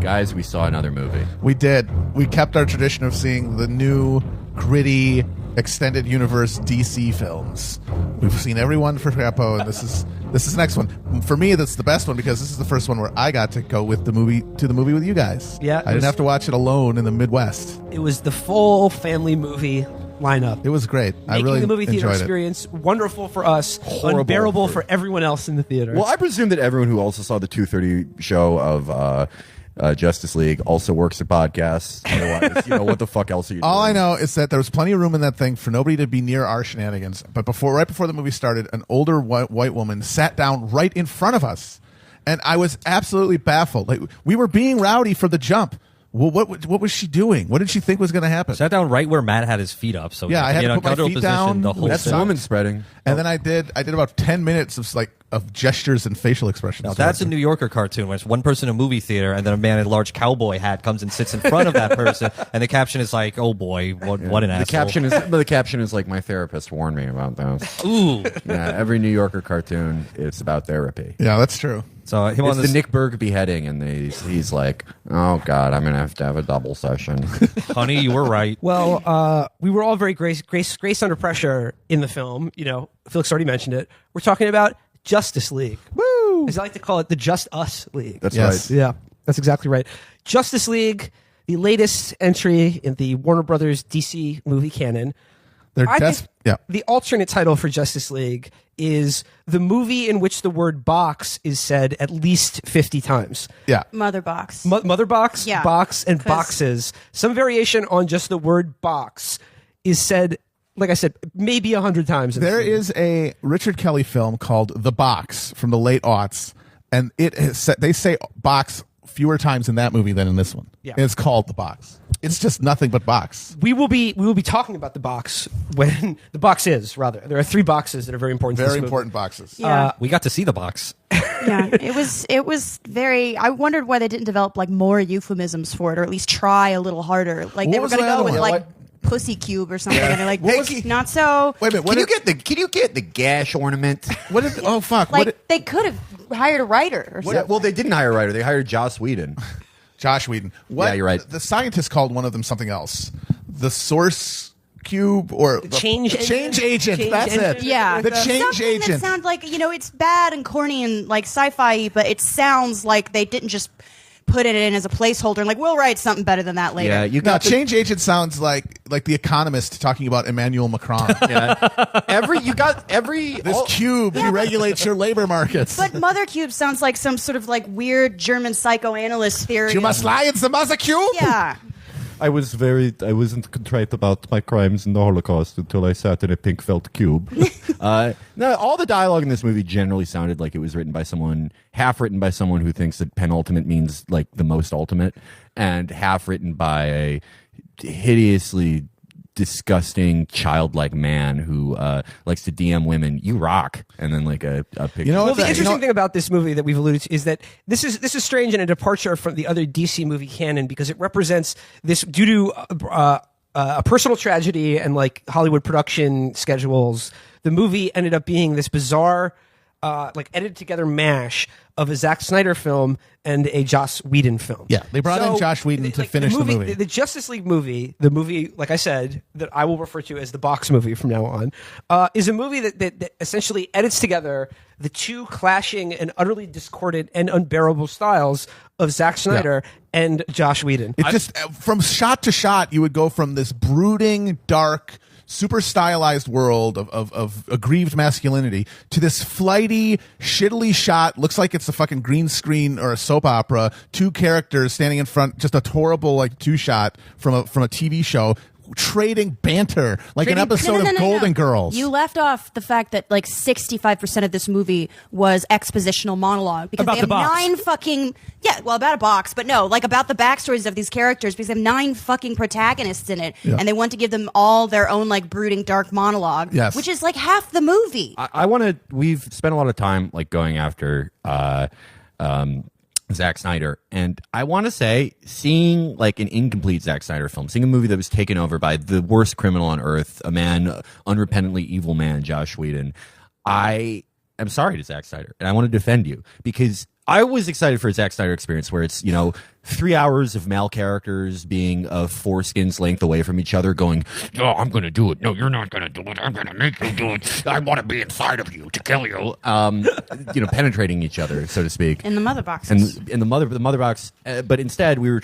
Guys, we saw another movie. We did. We kept our tradition of seeing the new, gritty, extended universe DC films. We've seen every one for Chapo, and this is the next one. For me, that's the best one because this is the first one where I got to go with the movie with you guys. Yeah, I didn't have to watch it alone in the Midwest. It was the full family movie lineup. It was great. I really the movie theater enjoyed experience wonderful for us, Horrible unbearable for everyone else in the theater. Well, I presume that everyone who also saw the 2:30 show of Justice League also works at podcasts. Otherwise, what the fuck else are you doing? All I know is that there was plenty of room in that thing for nobody to be near our shenanigans. But right before the movie started, an older white woman sat down right in front of us, and I was absolutely baffled. Like, we were being rowdy for the jump. Well, what was she doing? What did she think was going to happen? Sat down right where Matt had his feet up. So yeah, I had to put my feet down. The whole That's woman spreading. And then I did about 10 minutes of gestures and facial expressions. Now, that's a New Yorker cartoon where it's one person in a movie theater and then a man in a large cowboy hat comes and sits in front of that person, and the caption is like, "Oh boy, what an asshole." The caption is like, "My therapist warned me about this." Ooh. Yeah, every New Yorker cartoon, it's about therapy. Yeah, that's true. So him on It's this, the Nick Berg beheading, and he's like, "Oh God, I'm gonna have to have a double session." honey, you were right. Well, we were all very grace under pressure in the film. Felix already mentioned it. We're talking about Justice League. Woo! As I like to call it, the Just Us League. That's Yes. right. Yeah, that's exactly right. Justice League, the latest entry in the Warner Brothers DC movie canon. I think the alternate title for Justice League is the movie in which the word box is said at least 50 times. Yeah. Mother box. Mother box, Yeah, box, and 'cause- boxes. Some variation on just the word box is said, like I said, maybe 100 times. There is a Richard Kelly film called The Box from the late aughts, and they say box fewer times in that movie than in this one. Yeah. And it's called The Box. It's just nothing but box. We will be talking about the box when the box is, rather. There are 3 boxes that are very important to this Very movie. important boxes. Yeah. We got to see the box. Yeah, it was very. I wondered why they didn't develop like more euphemisms for it, or at least try a little harder. Like What they were was going to the other go with one? like What- pussy cube or something, and they're like, What was- not so. Wait a minute. Can you get the gash ornament? What did? Oh fuck! Like they could have hired a writer or something. Well, they didn't hire a writer. They hired Joss Whedon. Josh Whedon. Yeah, you're right. The scientist called one of them something else. The source cube or the change agent. Change That's engine. it. Yeah, The change something agent. that sounds like it's bad and corny and like sci-fi, but it sounds like they didn't just put it in as a placeholder and like we'll write something better than that later. Yeah, you No, got the- change agent sounds like the Economist talking about Emmanuel Macron. This cube deregulates your labor markets. But Mother Cube sounds like some sort of like weird German psychoanalyst theory. You must lie in the mother cube. Yeah. I wasn't contrite about my crimes in the Holocaust until I sat in a pink felt cube. No, all the dialogue in this movie generally sounded like it was half written by someone who thinks that penultimate means like the most ultimate, and half written by a hideously disgusting childlike man who likes to DM women. You rock, and then like a picture. Well, the interesting thing about this movie that we've alluded to is that this is strange and a departure from the other DC movie canon because it represents this due to a personal tragedy and like Hollywood production schedules. The movie ended up being this bizarre, like edited together mash of a Zack Snyder film and a Joss Whedon film. Yeah, they brought in Josh Whedon to finish the movie. The Justice League movie, like I said, that I will refer to as the box movie from now on, is a movie that essentially edits together the two clashing and utterly discordant and unbearable styles of Zack Snyder and Josh Whedon. It just from shot to shot, you would go from this brooding, dark, super stylized world of aggrieved masculinity to this flighty, shittily shot, looks like it's a fucking green screen or a soap opera, 2 characters standing in front, just a horrible like 2-shot from a TV show, trading banter like an episode of Golden Girls. You left off the fact that like 65% of this movie was expositional monologue because About they have the box. 9 fucking about a box, but no, like about the backstories of these characters because they have 9 fucking protagonists in it, and they want to give them all their own like brooding dark monologue, which is like half the movie. We've spent a lot of time like going after Zack Snyder, and I want to say, seeing like an incomplete Zack Snyder film, seeing a movie that was taken over by the worst criminal on earth, a man, unrepentantly evil man, Josh Whedon, I am sorry to Zack Snyder, and I want to defend you because I was excited for a Zack Snyder experience where it's, 3 hours of male characters being of foreskin's length away from each other going, oh, I'm going to do it. No, you're not going to do it. I'm going to make you do it. I want to be inside of you to kill you. Penetrating each other, so to speak. In the mother boxes. And in the mother box. But instead, we were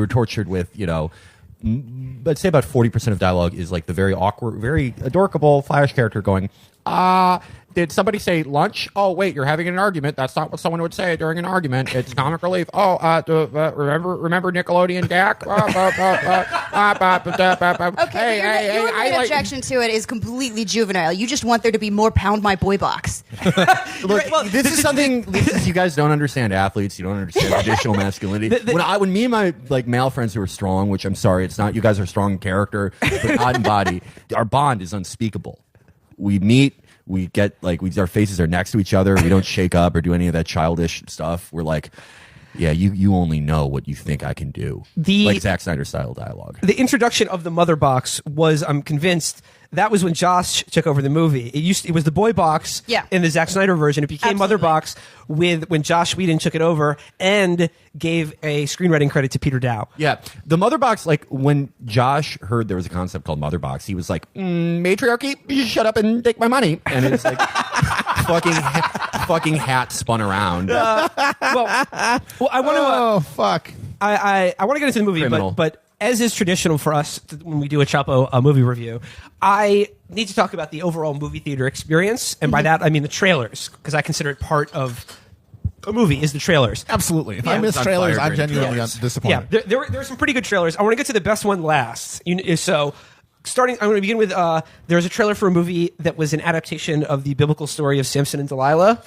tortured with, let's say about 40% of dialogue is like the very awkward, very adorable Flash character going, did somebody say lunch? Oh, wait, you're having an argument. That's not what someone would say during an argument. It's comic relief. Oh, remember Nickelodeon Dak? Okay, your objection to it is completely juvenile. You just want there to be more Pound My Boy box. Look, this is something you guys don't understand. Athletes, you don't understand traditional masculinity. When me and my male friends who are strong, which I'm sorry, it's not. You guys are strong in character, but not in body. Our bond is unspeakable. We meet. We get our faces are next to each other. We don't shake up or do any of that childish stuff. We're like, yeah, you only know what you think I can do. Like Zack Snyder style dialogue. The introduction of the mother box was, I'm convinced, that was when Josh took over the movie. It was the boy box in the Zack Snyder version. It became Mother Box when Josh Whedon took it over and gave a screenwriting credit to Peter Dow. Yeah. The Mother Box, when Josh heard there was a concept called Mother Box, he was like, matriarchy, you shut up and take my money. And it's like fucking hat spun around. I want to... oh, fuck. I want to get into the movie, but as is traditional for us when we do a Chapo movie review, I need to talk about the overall movie theater experience. And by that, I mean the trailers, because I consider it part of a movie is the trailers. Absolutely. If I miss trailers, I'm genuinely disappointed. Yeah, there are some pretty good trailers. I want to get to the best one last. So... I'm going to begin with, there's a trailer for a movie that was an adaptation of the biblical story of Samson and Delilah,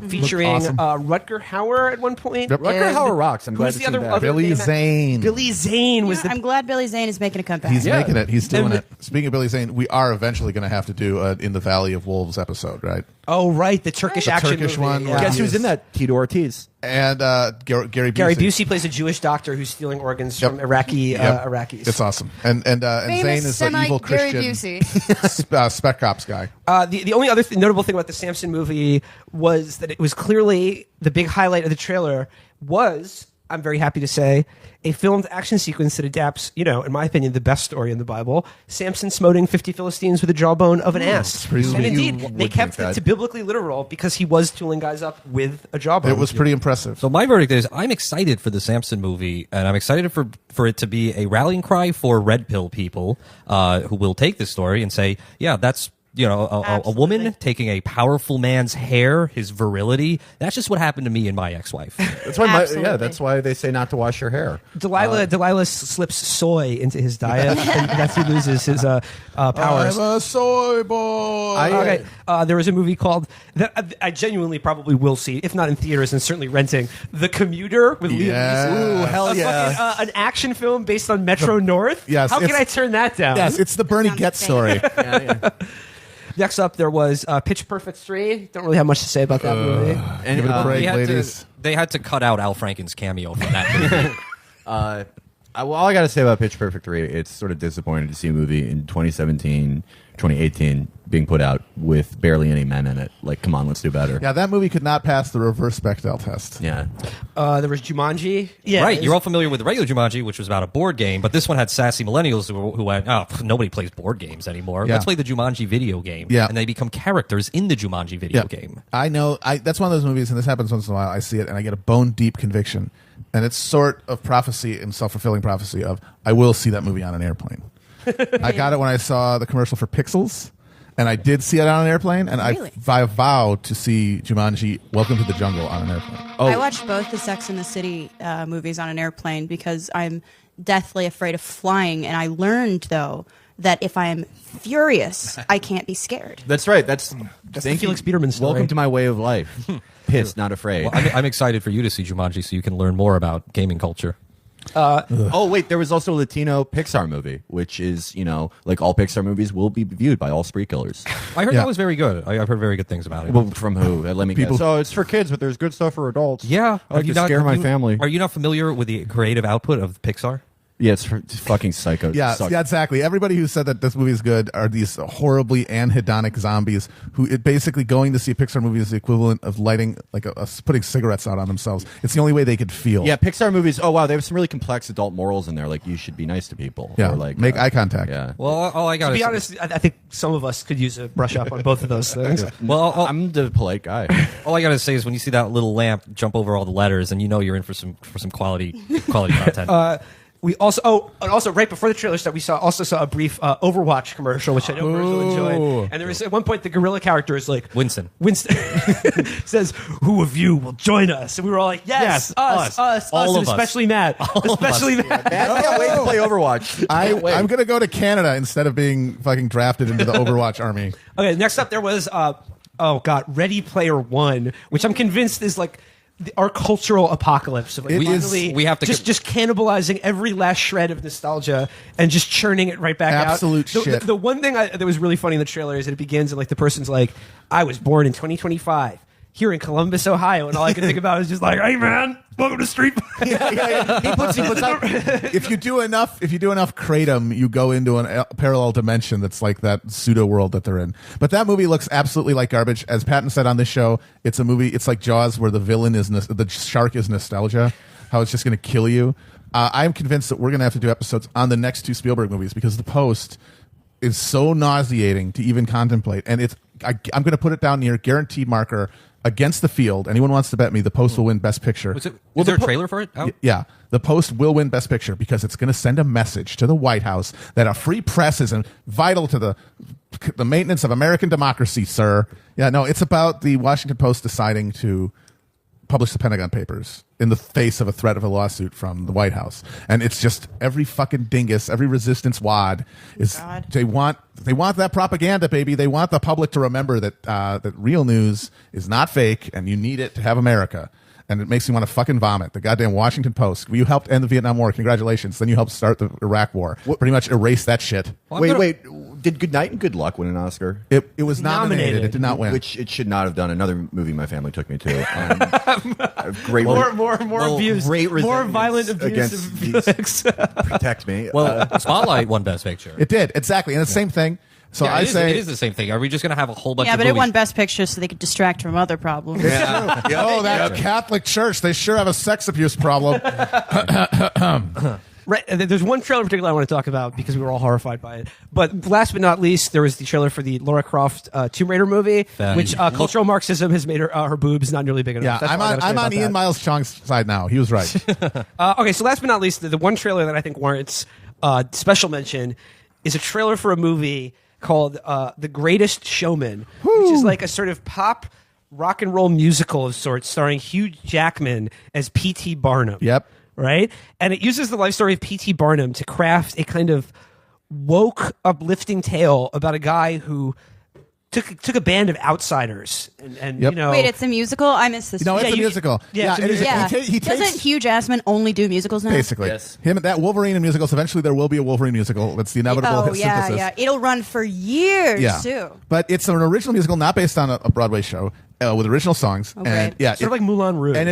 featuring awesome. Rutger Hauer at one point. Yep. Rutger Hauer rocks. I'm glad who's to the see other that. Billy Zane. Billy Zane was I'm glad Billy Zane is making a comeback. He's making it. He's doing it. Speaking of Billy Zane, we are eventually going to have to do In the Valley of Wolves episode, right? Oh, right, the Turkish action Turkish movie. one. Yeah. Guess who's in that? Tito Ortiz. And Gary Busey. Gary Busey plays a Jewish doctor who's stealing organs from Iraqis. It's awesome. And Zane is the evil Gary Christian Busey. spec ops guy. The only other notable thing about the Samson movie was that it was clearly the big highlight of the trailer was, I'm very happy to say, a filmed action sequence that adapts, in my opinion, the best story in the Bible. Samson smoting 50 Philistines with the jawbone of an ass. And indeed, they kept it to biblically literal because he was tooling guys up with a jawbone. It was pretty impressive. So my verdict is I'm excited for the Samson movie, and I'm excited for it to be a rallying cry for red pill people who will take this story and say, yeah, that's a woman taking a powerful man's hair, his virility. That's just what happened to me and my ex-wife. That's why that's why they say not to wash your hair. Delilah slips soy into his diet, and that's he loses his powers. I'm a soy boy. There was a movie called that I genuinely probably will see, if not in theaters and certainly renting, The Commuter with Liam Neeson. Ooh, hell yeah. An action film based on Metro North. Yes, How can I turn that down? Yes, it's the Bernie Getz story. Next up, there was Pitch Perfect 3. Don't really have much to say about that movie. And give it a break, ladies. They had to cut out Al Franken's cameo from that movie. All I got to say about Pitch Perfect 3, it's sort of disappointing to see a movie in 2017, 2018 being put out with barely any men in it. Like, come on, let's do better. Yeah, that movie could not pass the reverse Bechdel test. Yeah. There was Jumanji. Yeah, right. You're all familiar with the regular Jumanji, which was about a board game, but this one had sassy millennials who went, oh, nobody plays board games anymore. Yeah. Let's play the Jumanji video game. Yeah. And they become characters in the Jumanji video game. I know. That's one of those movies, and this happens once in a while. I see it, and I get a bone-deep conviction. And it's sort of prophecy and self-fulfilling prophecy of, I will see that movie on an airplane. I got it when I saw the commercial for Pixels. And I did see it on an airplane, and really? I vowed to see Jumanji Welcome to the Jungle on an airplane. I watched both the Sex and the City movies on an airplane because I'm deathly afraid of flying. And I learned, though, that if I am furious, I can't be scared. That's right. That's the Felix Biederman story. Welcome to my way of life. Pissed, not afraid. Well, I'm excited for you to see Jumanji so you can learn more about gaming culture. Oh, wait, there was also a Latino Pixar movie, which is, like all Pixar movies will be viewed by all spree killers. I heard that was very good. I've heard very good things about it. Well, from who? Let me guess. So it's for kids, but there's good stuff for adults. Yeah. I like to scare my family. Are you not familiar with the creative output of Pixar? Yeah, it's fucking psycho. Yeah, exactly. Everybody who said that this movie is good are these horribly anhedonic zombies who basically going to see a Pixar movie is the equivalent of lighting, like putting cigarettes out on themselves. It's the only way they could feel. Yeah, Pixar movies, oh wow, they have some really complex adult morals in there, like you should be nice to people. Yeah, or like, make eye contact. Yeah. Well, all I got To be honest, I think some of us could use a brush up on both of those things. well, I'm the polite guy. all I got to say is when you see that little lamp jump over all the letters, and you know you're in for some quality content. We also, and also right before the trailer started, we also saw a brief Overwatch commercial, which I know Bruce will enjoy. And there was at one point the gorilla character is like Winston says, "Who of you will join us?" And we were all like, "Yes, us, all and of us. especially Matt, especially Matt." I can't wait to play Overwatch. I'm gonna go to Canada instead of being fucking drafted into the Overwatch army. Okay, next up there was Ready Player One, which I'm convinced is like our cultural apocalypse of like we have to just cannibalizing every last shred of nostalgia and just churning it right back out. Absolute shit. The one thing that was really funny in the trailer is that it begins and like the person's like, "I was born in 2025 here in Columbus, Ohio," and all I can think about is just like, "Hey man, welcome to Street." He puts out, If you do enough kratom, you go into a parallel dimension that's like that pseudo world that they're in. But that movie looks absolutely like garbage. As Patton said on this show, it's a movie. It's like Jaws, where the villain is the shark is nostalgia. How it's just going to kill you. I'm convinced that we're going to have to do episodes on the next two Spielberg movies because The Post is so nauseating to even contemplate. And I'm going to put it down near guaranteed marker. Against the Field. Anyone wants to bet me The Post will win Best Picture. is there a trailer for it out? Yeah. The Post will win Best Picture because it's going to send a message to the White House that a free press is vital to the maintenance of American democracy, sir. Yeah, no, it's about the Washington Post deciding to publish the Pentagon Papers in the face of a threat of a lawsuit from the White House. And it's just every fucking dingus, every resistance wad is they want that propaganda, baby. They want the public to remember that that real news is not fake and you need it to have America. And it makes me want to fucking vomit. The goddamn Washington Post. You helped end the Vietnam War. Congratulations. Then you helped start the Iraq War. Pretty much erase that shit. Well, wait. Did Good Night and Good Luck win an Oscar? It was nominated. It did not win. Which it should not have done. Another movie my family took me to. Great more abuse. Great more violent abuse of Felix. Protect me. Well, Spotlight won Best Picture. It did. Exactly. And the same thing. So yeah, I say it is the same thing. Are we just going to have a whole bunch? Yeah, of but movies? it won Best Picture, so they could distract from other problems. Yeah. Oh, that Catholic Church! They sure have a sex abuse problem. Right, there's one trailer in particular I want to talk about because we were all horrified by it. But last but not least, there was the trailer for the Lara Croft Tomb Raider movie, which cultural Marxism has made her boobs not nearly big enough. Yeah, I'm on Ian Miles Chong's side now. He was right. Okay, so last but not least, the one trailer that I think warrants special mention is a trailer for a movie called The Greatest Showman, which is like a sort of pop rock and roll musical of sorts starring Hugh Jackman as P.T. Barnum. Yep. Right? And it uses the life story of P.T. Barnum to craft a kind of woke, uplifting tale about a guy who took a band of outsiders and Yep. you know. Wait, it's a musical? I missed this. No, it's a you- musical. yeah, it's a musical. Yeah. He Doesn't takes Hugh Jackman only do musicals now? basically Yes. him that Wolverine in musicals. Eventually, there will be a Wolverine musical. That's the inevitable Oh, yeah, synthesis. yeah. It'll run for years, Yeah. too. But it's an original musical, not based on a Broadway show, with original songs. Okay. And yeah, Sort of like Moulin Rouge. And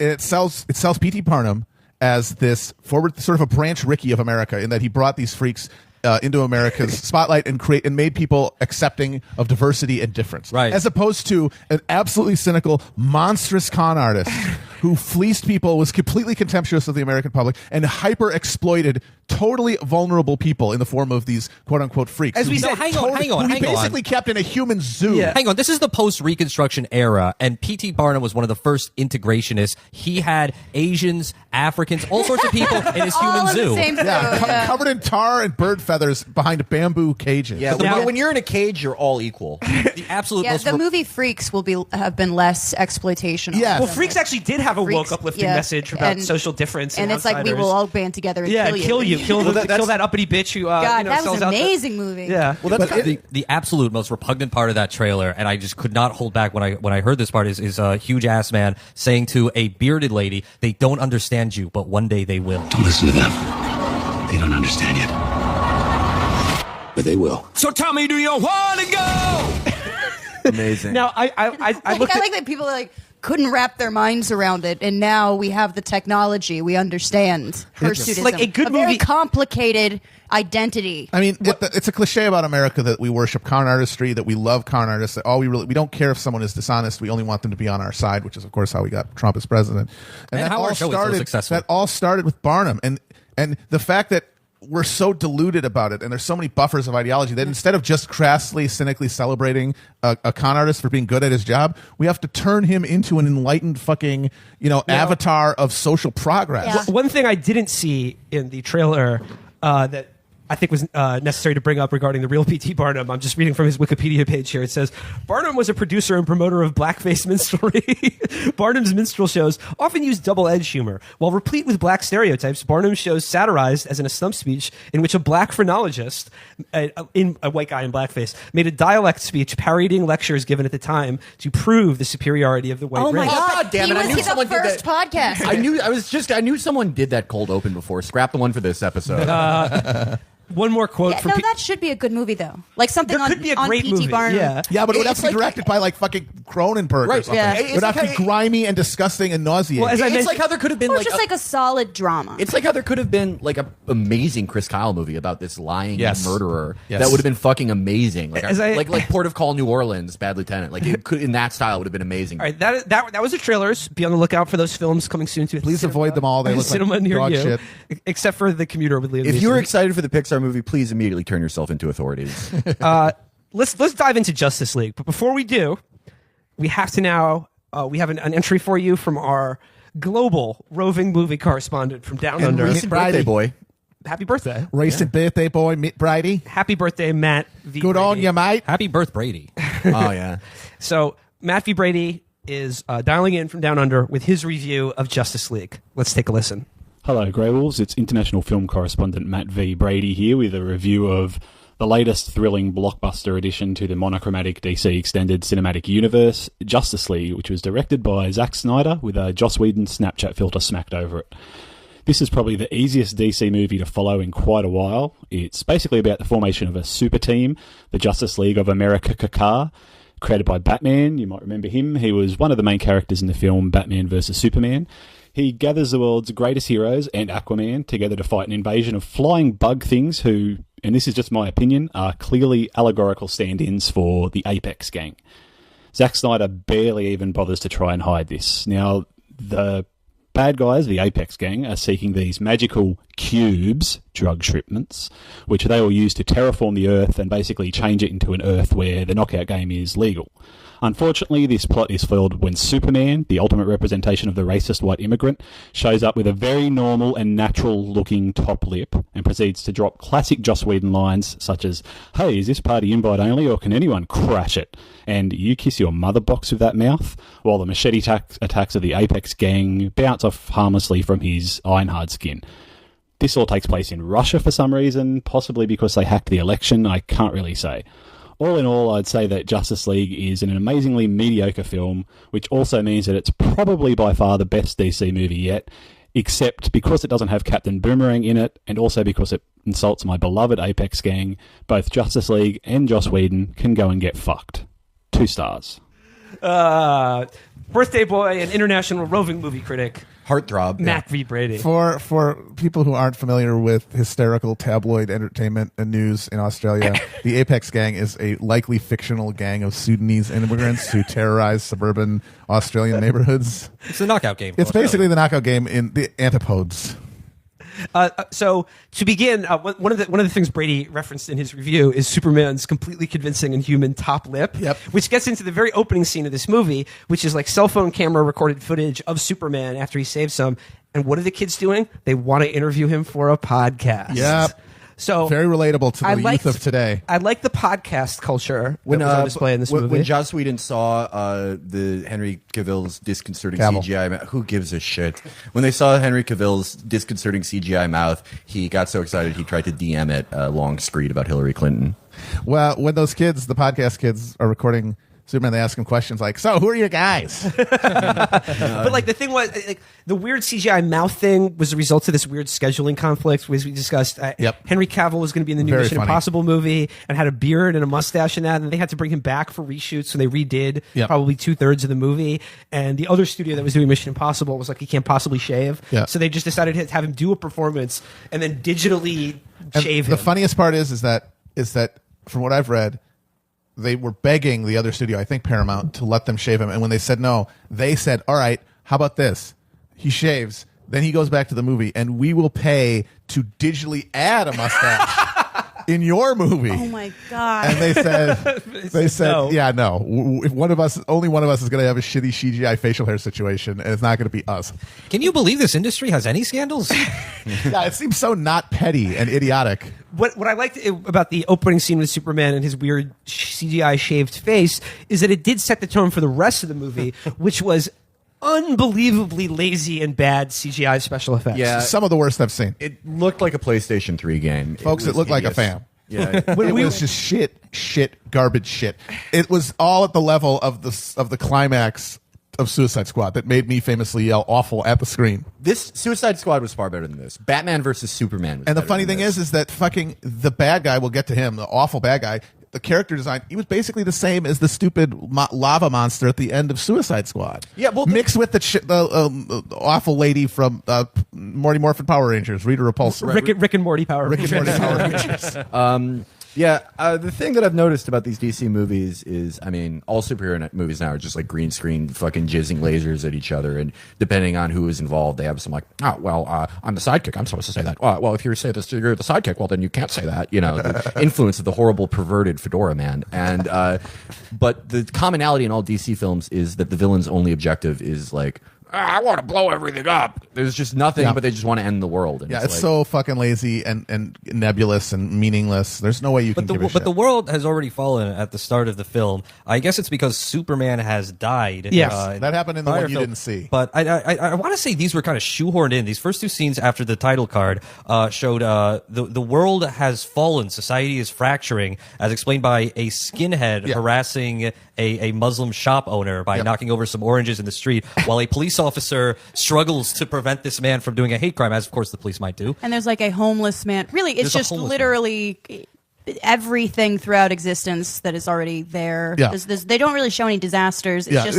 it sells P.T. Barnum as this forward sort of a Branch Rickey of America, in that he brought these freaks into America's spotlight and made people accepting of diversity and difference, Right. as opposed to an absolutely cynical, monstrous con artist who fleeced people, was completely contemptuous of the American public, and hyper exploited totally vulnerable people in the form of these quote unquote freaks. As we Who said, hang on, he basically kept in a human zoo. Yeah. Hang on, this is the post-Reconstruction era, and P.T. Barnum was one of the first integrationists. He had Asians, Africans, all sorts of people in his All human in zoo. the same Yeah, zoo, yeah. covered in tar and bird feathers behind bamboo cages. Yeah, Now- when you're in a cage, you're all equal. The absolute Yeah, most the movie Freaks will have been less exploitational. Yes. well, Freaks actually did have a Freaks, woke, uplifting yeah. message about And- social difference, And it's like, we outsiders. will all band together and yeah, kill you. kill that uppity bitch who God, that was sells an out the- amazing movie. Yeah. Well, that's the absolute most repugnant part of that trailer, and I just could not hold back when I heard this part, is a huge ass man saying to a bearded lady, "They don't understand you, but one day they will." Don't listen to them. They don't understand yet. But they will. So tell me, do you want to go? amazing. Now I I looked at, like that people are like, couldn't wrap their minds around it, and now we have the technology. We understand hirsutism. Like a good very movie- complicated identity. I mean, it's a cliche about America that we worship con artistry, that we love con artists, that we don't care if someone is dishonest. We only want them to be on our side, which is, of course, how we got Trump as president. And that how all our show is so started. successful. That all started with Barnum, and the fact that we're so deluded about it, and there's so many buffers of ideology that instead of just crassly, cynically celebrating a con artist for being good at his job, we have to turn him into an enlightened fucking avatar of social progress. Yeah. One thing I didn't see in the trailer that I think was necessary to bring up regarding the real P.T. Barnum. I'm just reading from his Wikipedia page here. It says, Barnum was a producer and promoter of blackface minstrelry. Barnum's minstrel shows often used double-edged humor. While replete with black stereotypes, Barnum's shows satirized, as in a stump speech, in which a black phrenologist, in a white guy in blackface, made a dialect speech parodying lectures given at the time to prove the superiority of the white race. God damn it! I knew someone did first that. podcast. I knew someone did that cold open before. Scrap the one for this episode. One more quote Yeah, from no, that should be a good movie though. Like something There on, could be a on great P.T. movie. Barnum. Yeah, but it would have It's to be like- directed by like fucking Cronenberg or Right, something. yeah. It would have to It's be like- grimy and disgusting and nauseating. Well, as I It's mentioned- like how there could have been Or like just like a solid drama. it's like how there could have been like a amazing Chris Kyle movie about this lying Yes. murderer Yes. that would have been fucking amazing. Like As I- like Port of Call, New Orleans, Bad Lieutenant. Like it could in that style would have been amazing. All right, that was the trailers. Be on the lookout for those films coming soon to. Please avoid them all. They look cinema like near dog you, shit. except for the Commuter with Liam If you were Neeson. excited for the Pixar movie, please immediately turn yourself into authorities. Let's dive into Justice League. But before we do, we have to now. We have an entry for you from our global roving movie correspondent from Down Under. Mitt Recent birthday Bridey. boy. Happy birthday! Recent birthday boy, Mitt Brady. Happy birthday, Matt. V. Good on Brady. you, mate. Happy birth, Brady. Oh yeah. So Matt V. Brady is dialing in from Down Under with his review of Justice League. Let's take a listen. Hello, Grey Wolves. It's international film correspondent Matt V. Brady here with a review of the latest thrilling blockbuster addition to the monochromatic DC Extended Cinematic Universe, Justice League, which was directed by Zack Snyder with a Joss Whedon Snapchat filter smacked over it. This is probably the easiest DC movie to follow in quite a while. It's basically about the formation of a super team, the Justice League of America, created by Batman. You might remember him. He was one of the main characters in the film Batman vs. Superman. He gathers the world's greatest heroes and Aquaman together to fight an invasion of flying bug things who, and this is just my opinion, are clearly allegorical stand-ins for the Apex gang. Zack Snyder barely even bothers to try and hide this. Now, the bad guys, the Apex gang, are seeking these magical cubes, drug shipments, which they will use to terraform the Earth and basically change it into an Earth where the knockout game is legal. Unfortunately, this plot is foiled when Superman, the ultimate representation of the racist white immigrant, shows up with a very normal and natural-looking top lip and proceeds to drop classic Joss Whedon lines such as, "Hey, is this party invite only or can anyone crash it?" And "You kiss your mother box with that mouth?" While the machete attacks of the Apex gang bounce off harmlessly from his iron-hard skin. This all takes place in Russia for some reason, possibly because they hacked the election, I can't really say. All in all, I'd say that Justice League is an amazingly mediocre film, which also means that it's probably by far the best DC movie yet, except because it doesn't have Captain Boomerang in it, and also because it insults my beloved Apex gang, both Justice League and Joss Whedon can go and get fucked. 2 stars. Birthday boy and international roving movie critic Heartthrob. Matt V. Brady. For people who aren't familiar with hysterical tabloid entertainment and news in Australia, the Apex Gang is a likely fictional gang of Sudanese immigrants who terrorize suburban Australian neighborhoods. It's a knockout game. It's basically the knockout game in the antipodes. So to begin, one of the things Brady referenced in his review is Superman's completely convincing and human top lip, Yep. which gets into the very opening scene of this movie, which is like cell phone camera recorded footage of Superman after he saves some. And what are the kids doing? They want to interview him for a podcast. Yep. So Very relatable to I the liked- youth of today. I like the podcast culture that was on display in this movie. When Joss Whedon saw the Henry Cavill's disconcerting Cavill. CGI mouth, who gives a shit? When they saw Henry Cavill's disconcerting CGI mouth, he got so excited he tried to DM it a long screed about Hillary Clinton. Well, when those kids, the podcast kids, are recording Superman, they ask him questions like, so who are you guys? But like the thing was, like the weird CGI mouth thing was a result of this weird scheduling conflict, as we discussed. Henry Cavill was going to be in the new Very Mission funny. Impossible movie and had a beard and a mustache and that, and they had to bring him back for reshoots, so they redid probably 2/3 of the movie. And the other studio that was doing Mission Impossible was like, he can't possibly shave, so they just decided to have him do a performance and then digitally shave him. The funniest part is that from what I've read, they were begging the other studio, I think Paramount, to let them shave him. And when they said no, they said, all right, how about this? He shaves, then he goes back to the movie, and we will pay to digitally add a mustache in your movie. Oh my God. And they said, no. yeah, no. If only one of us is going to have a shitty CGI facial hair situation, and it's not going to be us. Can you believe this industry has any scandals? Yeah, it seems so not petty and idiotic. What I liked about the opening scene with Superman and his weird CGI shaved face is that it did set the tone for the rest of the movie, which was unbelievably lazy and bad CGI special effects. Yeah. Some of the worst I've seen. It looked like a PlayStation 3 game. Folks, it was looked like a hideous. fan. Yeah. It was just shit, garbage shit. It was all at the level of the climax of Suicide Squad that made me famously yell awful at the screen. This Suicide Squad was far better than this. Batman versus Superman was And the better funny than thing this. is that fucking the bad guy, we'll get to him, the awful bad guy, the character design, he was basically the same as the stupid lava monster at the end of Suicide Squad. Yeah, well, mixed with the awful lady from Morty Morphin Power Rangers, Rita Repulsa. Rick and Morty Power Rick and Rangers. Morty Power Rangers. The thing that I've noticed about these DC movies is, I mean, all superhero movies now are just like green screen fucking jizzing lasers at each other, and depending on who is involved, they have some like, I'm the sidekick, I'm supposed to say that. Well, if you say this, you're the sidekick, well, then you can't say that. You know, the influence of the horrible, perverted Fedora Man. And but the commonality in all DC films is that the villain's only objective is like, I want to blow everything up. There's just nothing, but they just want to end the world. And Yeah, it's like, so fucking lazy and nebulous and meaningless. There's no way you can give a shit. But the world has already fallen at the start of the film. I guess it's because Superman has died. Yes. That happened in the prior one you film. didn't see. But I want to say these were kind of shoehorned in. These first two scenes after the title card showed the world has fallen. Society is fracturing, as explained by a skinhead harassing a Muslim shop owner by knocking over some oranges in the street, while a police officer struggles to prevent this man from doing a hate crime, as of course the police might do. And there's like a homeless man. Really, it's There's a just homeless literally everything throughout existence that is already there. Yeah. They don't really show any disasters. It's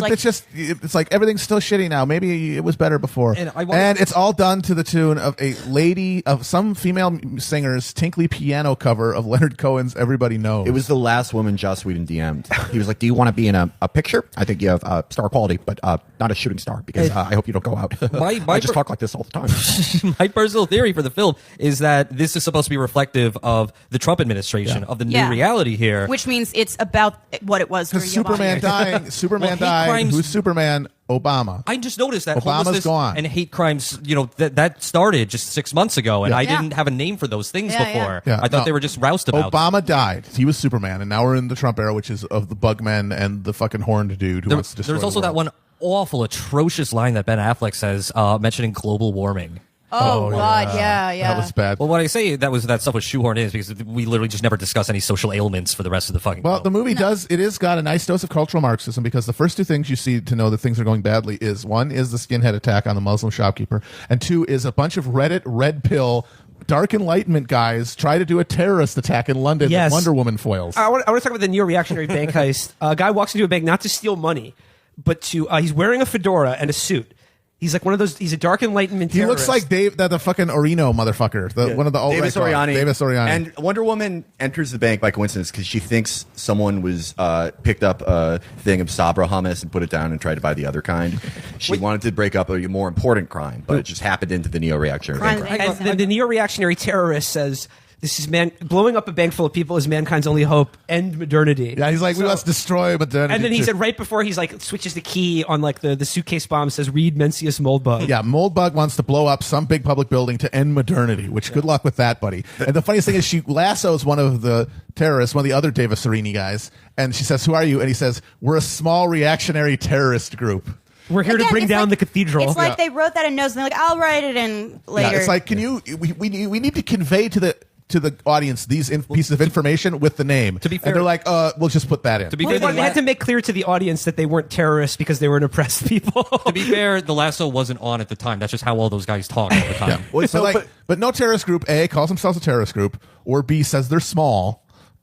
It's like everything's still shitty now. Maybe it was better before. And it's all done to the tune of some female singer's tinkly piano cover of Leonard Cohen's "Everybody Knows." it was the last woman Joss Whedon DM'd. He was like, do you want to be in a picture? I think you have star quality, but not a shooting star, because I hope you don't go out. I just talk like this all the time. My personal theory for the film is that this is supposed to be reflective of the Trump administration, of the new reality here. Which means it's about what it was during Because Superman Obama. dying. Superman hate died. crimes- Who's Superman? Obama. I just noticed that Obama's homelessness gone. and hate crimes, that started just 6 months ago, and Yeah. I Yeah. didn't have a name for those things Yeah, before. yeah. I thought No. they were just roused about. Obama died. He was Superman, and now we're in the Trump era, which is of the Bugmen and the fucking horned dude who wants to destroy There's also the that world. one awful, atrocious line that Ben Affleck says, mentioning global warming. Oh, God, yeah. That was bad. Well, when I say that stuff was shoehorned in is because we literally just never discuss any social ailments for the rest of the fucking Well, film. the movie it's got a nice dose of cultural Marxism, because the first two things you see to know that things are going badly is, one is the skinhead attack on the Muslim shopkeeper, and two is a bunch of Reddit red pill dark enlightenment guys try to do a terrorist attack in London Yes. with Wonder Woman foils. I want to talk about the neo-reactionary bank heist. A guy walks into a bank not to steal money, but to he's wearing a fedora and a suit. He's like one of those. He's a dark enlightenment He terrorist. looks like the fucking Orino motherfucker, one of the alt Davis Oriani. Davis Oriani. And Wonder Woman enters the bank by coincidence because she thinks someone was picked up a thing of Sabra hummus and put it down and tried to buy the other kind. She wanted to break up a more important crime, but it just happened into the neo-reactionary bank. And the neo-reactionary terrorist says, "This is blowing up a bank full of people is mankind's only hope. End modernity." Yeah, he's like, we must destroy modernity. And then he said right before he's like switches the key on like the suitcase bomb, says read Mencius Moldbug. Yeah, Moldbug wants to blow up some big public building to end modernity, which good luck with that, buddy. And the funniest thing is she lassos one of the terrorists, one of the other Davis Serini guys, and she says, "Who are you?" And he says, "We're a small reactionary terrorist group." We're here to Again, bring it's down like- the cathedral. It's like they wrote that in notes and they're like, I'll write it in later. Yeah, it's like, we need to convey to the to the audience these pieces of information with the name. To be fair, and they're like, we'll just put that in. To be fair, they had to make clear to the audience that they weren't terrorists because they were an oppressed people. To be fair, The Lasso wasn't on at the time. That's just how all those guys talk all the time. Yeah. Well, but no terrorist group A calls themselves a terrorist group, or B says they're small.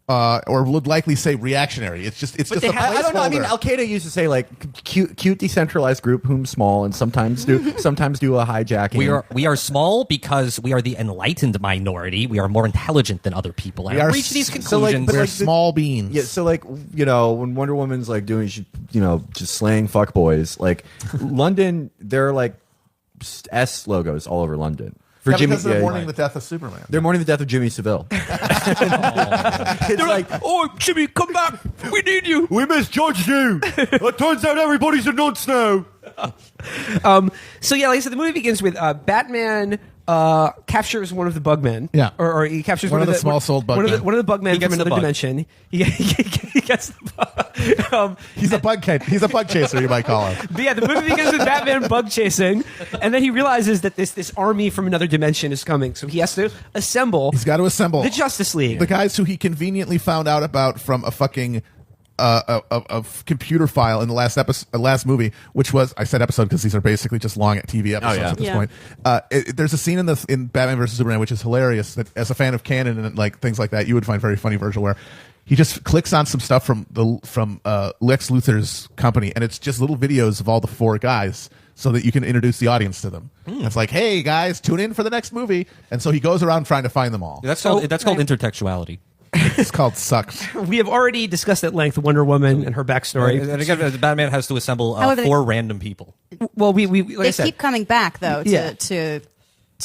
Or would likely say reactionary. It's just a placeholder. I don't know. I mean, Al Qaeda used to say like cute decentralized group, whom small, and sometimes do a hijacking. We are small because we are the enlightened minority. We are more intelligent than other people. And I've reached these conclusions. We're small beans. Yeah. So like when Wonder Woman's like doing just slaying fuckboys, like London, there are like S logos all over London. Because they're mourning the death of Superman. They're mourning the death of Jimmy Savile. It's like, oh, Jimmy, come back. We need you. We misjudged you. It turns out everybody's a nonce now. So yeah, like I said, the movie begins with Batman captures one of the Bugmen. Yeah. Or he captures one of the small-souled Bugmen. One of the Bugmen from another dimension. He gets the bug. He's a bug chaser, you might call him. But yeah, the movie begins with Batman bug chasing, and then he realizes that this army from another dimension is coming. So he has to assemble. He's got to assemble the Justice League. The guys who he conveniently found out about from a fucking a computer file in the last movie, which was, I said episode because these are basically just long TV episodes at this point. There's a scene in Batman vs Superman which is hilarious that as a fan of canon and like things like that you would find very funny, Virgil, where he just clicks on some stuff from Lex Luthor's company, and it's just little videos of all the four guys so that you can introduce the audience to them. It's like, hey guys, tune in for the next movie, and so he goes around trying to find them all. That's called intertextuality. It's called sucks. We have already discussed at length Wonder Woman and her backstory. And again, Batman has to assemble four random people. Well, they keep coming back though to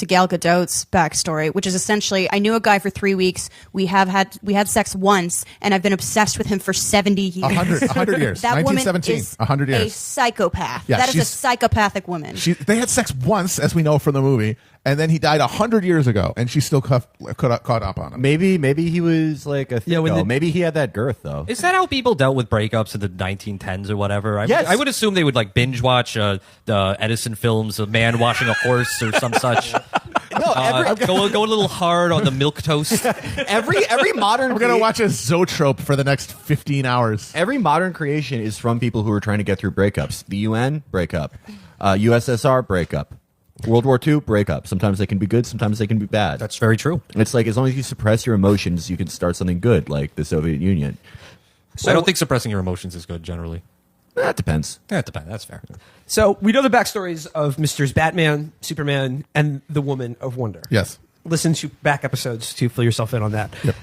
Gal Gadot's backstory, which is essentially, I knew a guy for 3 weeks. We had sex once, and I've been obsessed with him for 70 years. 100 years. That woman 1917. is 100 years. a psychopath. Yeah, that is a psychopathic woman. They had sex once, as we know from the movie, and then he died 100 years ago, and she's still caught up on him. Maybe he was like maybe he had that girth though. Is that how people dealt with breakups in the 1910s or whatever? Yes. I would assume they would like binge watch the Edison films, A Man Washing a Horse or some such. Go a little hard on the milk toast. Every modern we're gonna watch a Zoetrope for the next 15 hours. Every modern creation is from people who are trying to get through breakups. The UN breakup, USSR breakup, World War II breakup. Sometimes they can be good, sometimes they can be bad. That's very true. It's like as long as you suppress your emotions, you can start something good, like the Soviet Union. So I don't think suppressing your emotions is good generally. That depends. Yeah, it depends. That's fair. So we know the backstories of Mr. Batman, Superman, and the Woman of Wonder. Yes. Listen to back episodes to fill yourself in on that. Yep.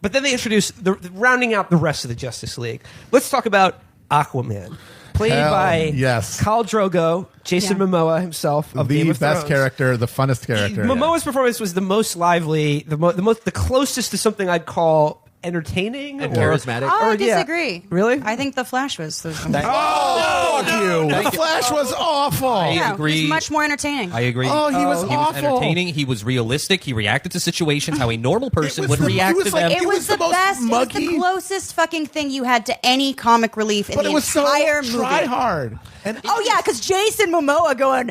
But then they introduce rounding out the rest of the Justice League. Let's talk about Aquaman, played by Khal Drogo, Jason Momoa himself of Game of the best Thrones. character, the funnest character. Momoa's performance was the most lively, the closest to something I'd call entertaining and charismatic. I disagree. Really? I think The Flash was. Fuck you! The Flash was awful. I agree. He's much more entertaining. I agree. Oh, he was He awful. was entertaining. He was realistic. He reacted to situations how a normal person would react to them. It was the best. It was the closest fucking thing you had to any comic relief in the entire movie. Try hard. And because Jason Momoa going,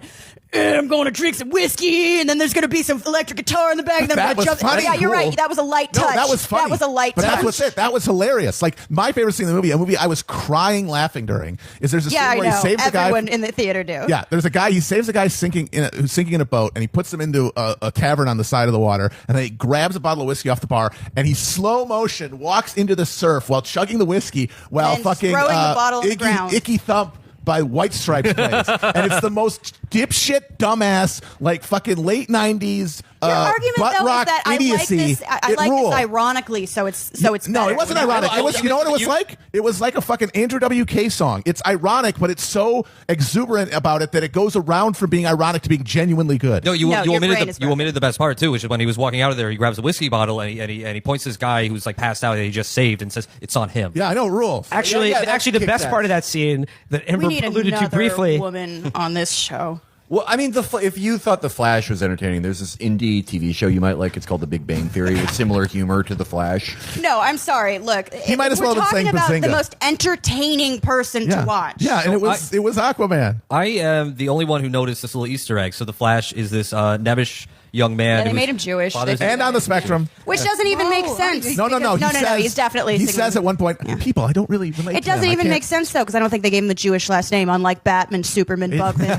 I'm going to drink some whiskey, and then there's going to be some electric guitar in the back. And then that I'm gonna was jump. funny. Yeah, you're right. That was a light touch. No, that was funny. That was a light touch. But that's it. That was hilarious. Like my favorite scene in the movie, a movie I was crying laughing during, is there's a scene where he saves a guy. Everyone in the theater do. Yeah, there's a guy. He saves a guy who's sinking in a boat, and he puts him into a tavern on the side of the water, and then he grabs a bottle of whiskey off the bar, and he slow motion walks into the surf while chugging the whiskey while and fucking throwing the bottle on the ground. Icky Thump by White Stripes plays. And it's the most dipshit, dumbass, like fucking late 90s Your argument butt though rock is that idiocy. I like this ironically, so it's No, better. it wasn't ironic. It was, you know what it was like? It was like a fucking Andrew WK song. It's ironic, but it's so exuberant about it that it goes around from being ironic to being genuinely good. No, you omitted the best part too, which is when he was walking out of there, he grabs a whiskey bottle and he points to this guy who's like passed out that he just saved and says it's on him. Yeah, I know rules. Actually, the best part of that scene that Ember alluded to briefly. Woman on this show. Well, I mean, if you thought The Flash was entertaining, there's this indie TV show you might like. It's called The Big Bang Theory with similar humor to The Flash. No, I'm sorry. Look, he might as well have been saying about Bazinga. The most entertaining person to watch. Yeah, and it was Aquaman. I am the only one who noticed this little Easter egg. So The Flash is this nebbish young man. Yeah, they who made was him Jewish. And on the spectrum. Which doesn't even make sense. No. No, he's definitely. He says at one point, people, I don't really relate It to them. doesn't I even can't- make sense, though, because I don't think they gave him the Jewish last name, unlike Batman, Superman, Bugman.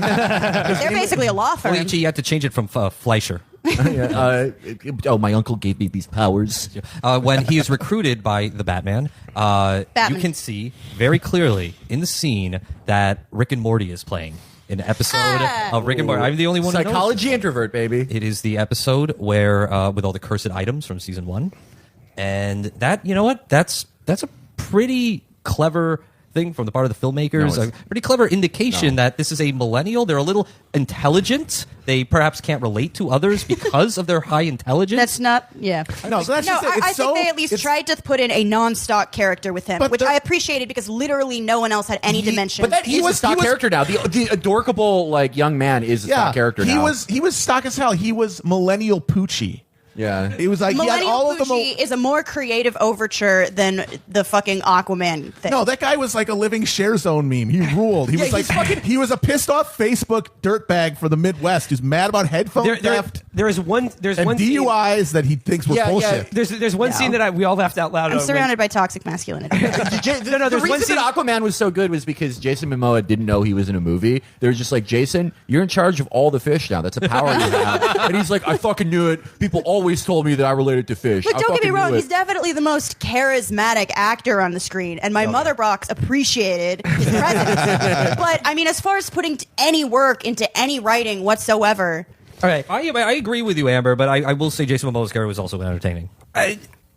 They're basically a law firm. Well, you had to change it from Fleischer. My uncle gave me these powers. When he is recruited by the Batman, you can see very clearly in the scene that Rick and Morty is playing. An episode of Rick and Morty. I'm the only one who knows. Psychology introvert, baby. It is the episode where with all the cursed items from season 1, and that, you know what? That's a pretty clever thing from the part of the filmmakers. A pretty clever indication that this is a millennial. They're a little intelligent. They perhaps can't relate to others because of their high intelligence. That's not, yeah. No, so that's just it. It's I think they at least tried to put in a non-stock character with him, which I appreciated because literally no one else had any dimension. But that he was a stock character now. The adorable young man is a stock character now. He was stock as hell. He was millennial Poochie. Yeah, it was like he had all of the. Is a more creative overture than the fucking Aquaman thing. No, that guy was like a living share zone meme. He ruled. He was like he was a pissed off Facebook dirtbag for the Midwest who's mad about headphone theft. There's one DUIs that he thinks were bullshit. There's one scene that we all laughed out loud. I'm surrounded by toxic masculinity. The reason that Aquaman was so good was because Jason Momoa didn't know he was in a movie. They were just like, Jason, you're in charge of all the fish now. That's a power you have. And he's like, I fucking knew it. People always told me that I related to fish. But don't get me wrong, he's definitely the most charismatic actor on the screen, and my mother box appreciated his presence. But I mean, as far as putting any work into any writing whatsoever. All right, I agree with you, Amber, but I will say Jason Momoa's character was also entertaining.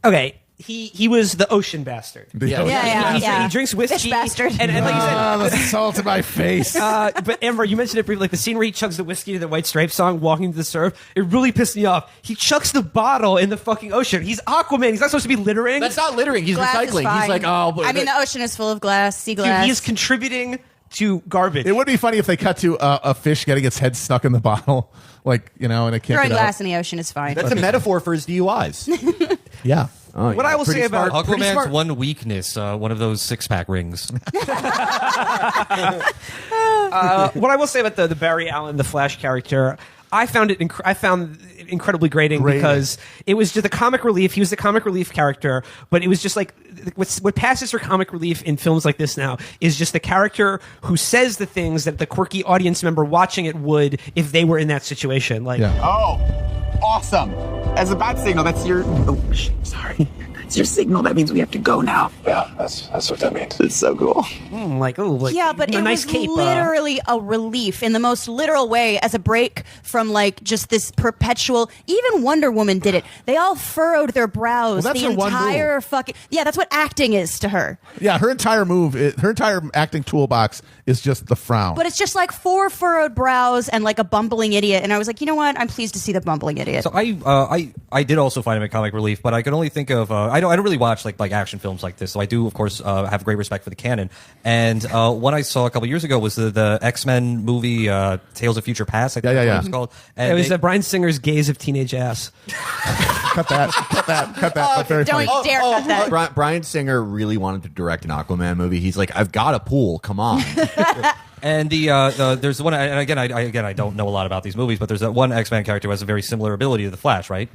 Okay. He was the ocean bastard. Yeah. He drinks whiskey. Fish bastard. And like you said, the salt in my face. But Amber, you mentioned it briefly, like the scene where he chugs the whiskey to the White Stripes song, walking to the surf. It really pissed me off. He chucks the bottle in the fucking ocean. He's Aquaman. He's not supposed to be littering. That's not littering. He's Glass recycling. He's like, I mean, the ocean is full of glass, sea glass. Dude, he is contributing to garbage. It would be funny if they cut to a fish getting its head stuck in the bottle, and it can't throwing get glass out. in the ocean is fine. That's a metaphor for his DUIs. Yeah. Oh, What I will say about Aquaman's one weakness, one of those six-pack rings. what I will say about the Barry Allen, the Flash character, I found it incredibly grating because it was just the comic relief. He was the comic relief character, but it was just like what passes for comic relief in films like this now is just the character who says the things that the quirky audience member watching it would if they were in that situation. Like, oh, awesome! As a bat signal, that's your. Oh, sorry. That's your signal. That means we have to go now. Yeah, that's what that means. It's so cool. Yeah, but a it nice was cape, literally a relief in the most literal way as a break from like just this perpetual. Even Wonder Woman did it. They all furrowed their brows. Well, that's the her one entire move. fucking that's what acting is to her. Yeah, her entire acting toolbox is just the frown. But it's just like 4 furrowed brows and like a bumbling idiot. And I was like, you know what? I'm pleased to see the bumbling idiot. So I did also find him a comic relief, but I can only think of I don't really watch like action films like this. So I do of course have great respect for the canon. And one I saw a couple years ago was the X-Men movie Tales of Future Past. I think that's what it was called. And it was Bryan Singer's gaze of teenage ass. Cut that. That's very Don't funny. dare cut that. Bryan Singer really wanted to direct an Aquaman movie. He's like, I've got a pool. Come on. And there's one, and again I don't know a lot about these movies, but there's that one X-Men character who has a very similar ability to the Flash, right?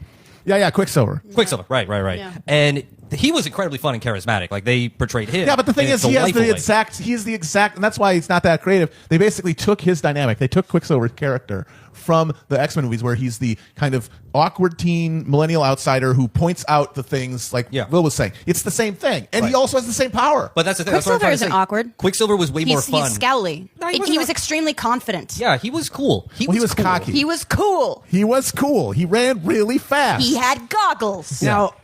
Yeah, Quicksilver. Quicksilver, right. Yeah. And he was incredibly fun and charismatic. Like they portrayed him. Yeah, but the thing in a is, he is delightful the exact, and that's why he's not that creative. They basically took his dynamic. They took Quicksilver's character from the X-Men movies, where he's the kind of awkward teen millennial outsider who points out the things like Will was saying. It's the same thing, and he also has the same power. But that's the thing. Quicksilver isn't awkward. Quicksilver was way more fun. He's scowly. No, he was extremely confident. Yeah, he was cool. He was cool. cocky. He was cool. He was cool. He ran really fast. He had goggles. Now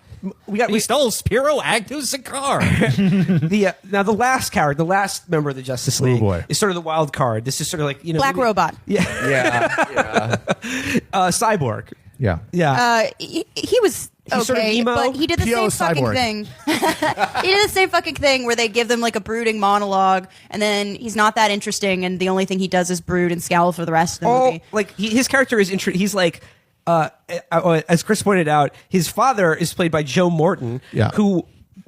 we stole Spiro Agnew's cigar. Now the last card, the last member of the Justice League, boy. is sort of the wild card. This is sort of like Black Robot. Cyborg. Yeah. He was okay, sort of emo. but he did the P.O. same fucking Cyborg. thing. He did the same fucking thing where they give them like a brooding monologue, and then he's not that interesting, and the only thing he does is brood and scowl for the rest of the movie. Like his character is he's like. As Chris pointed out, his father is played by Joe Morton, who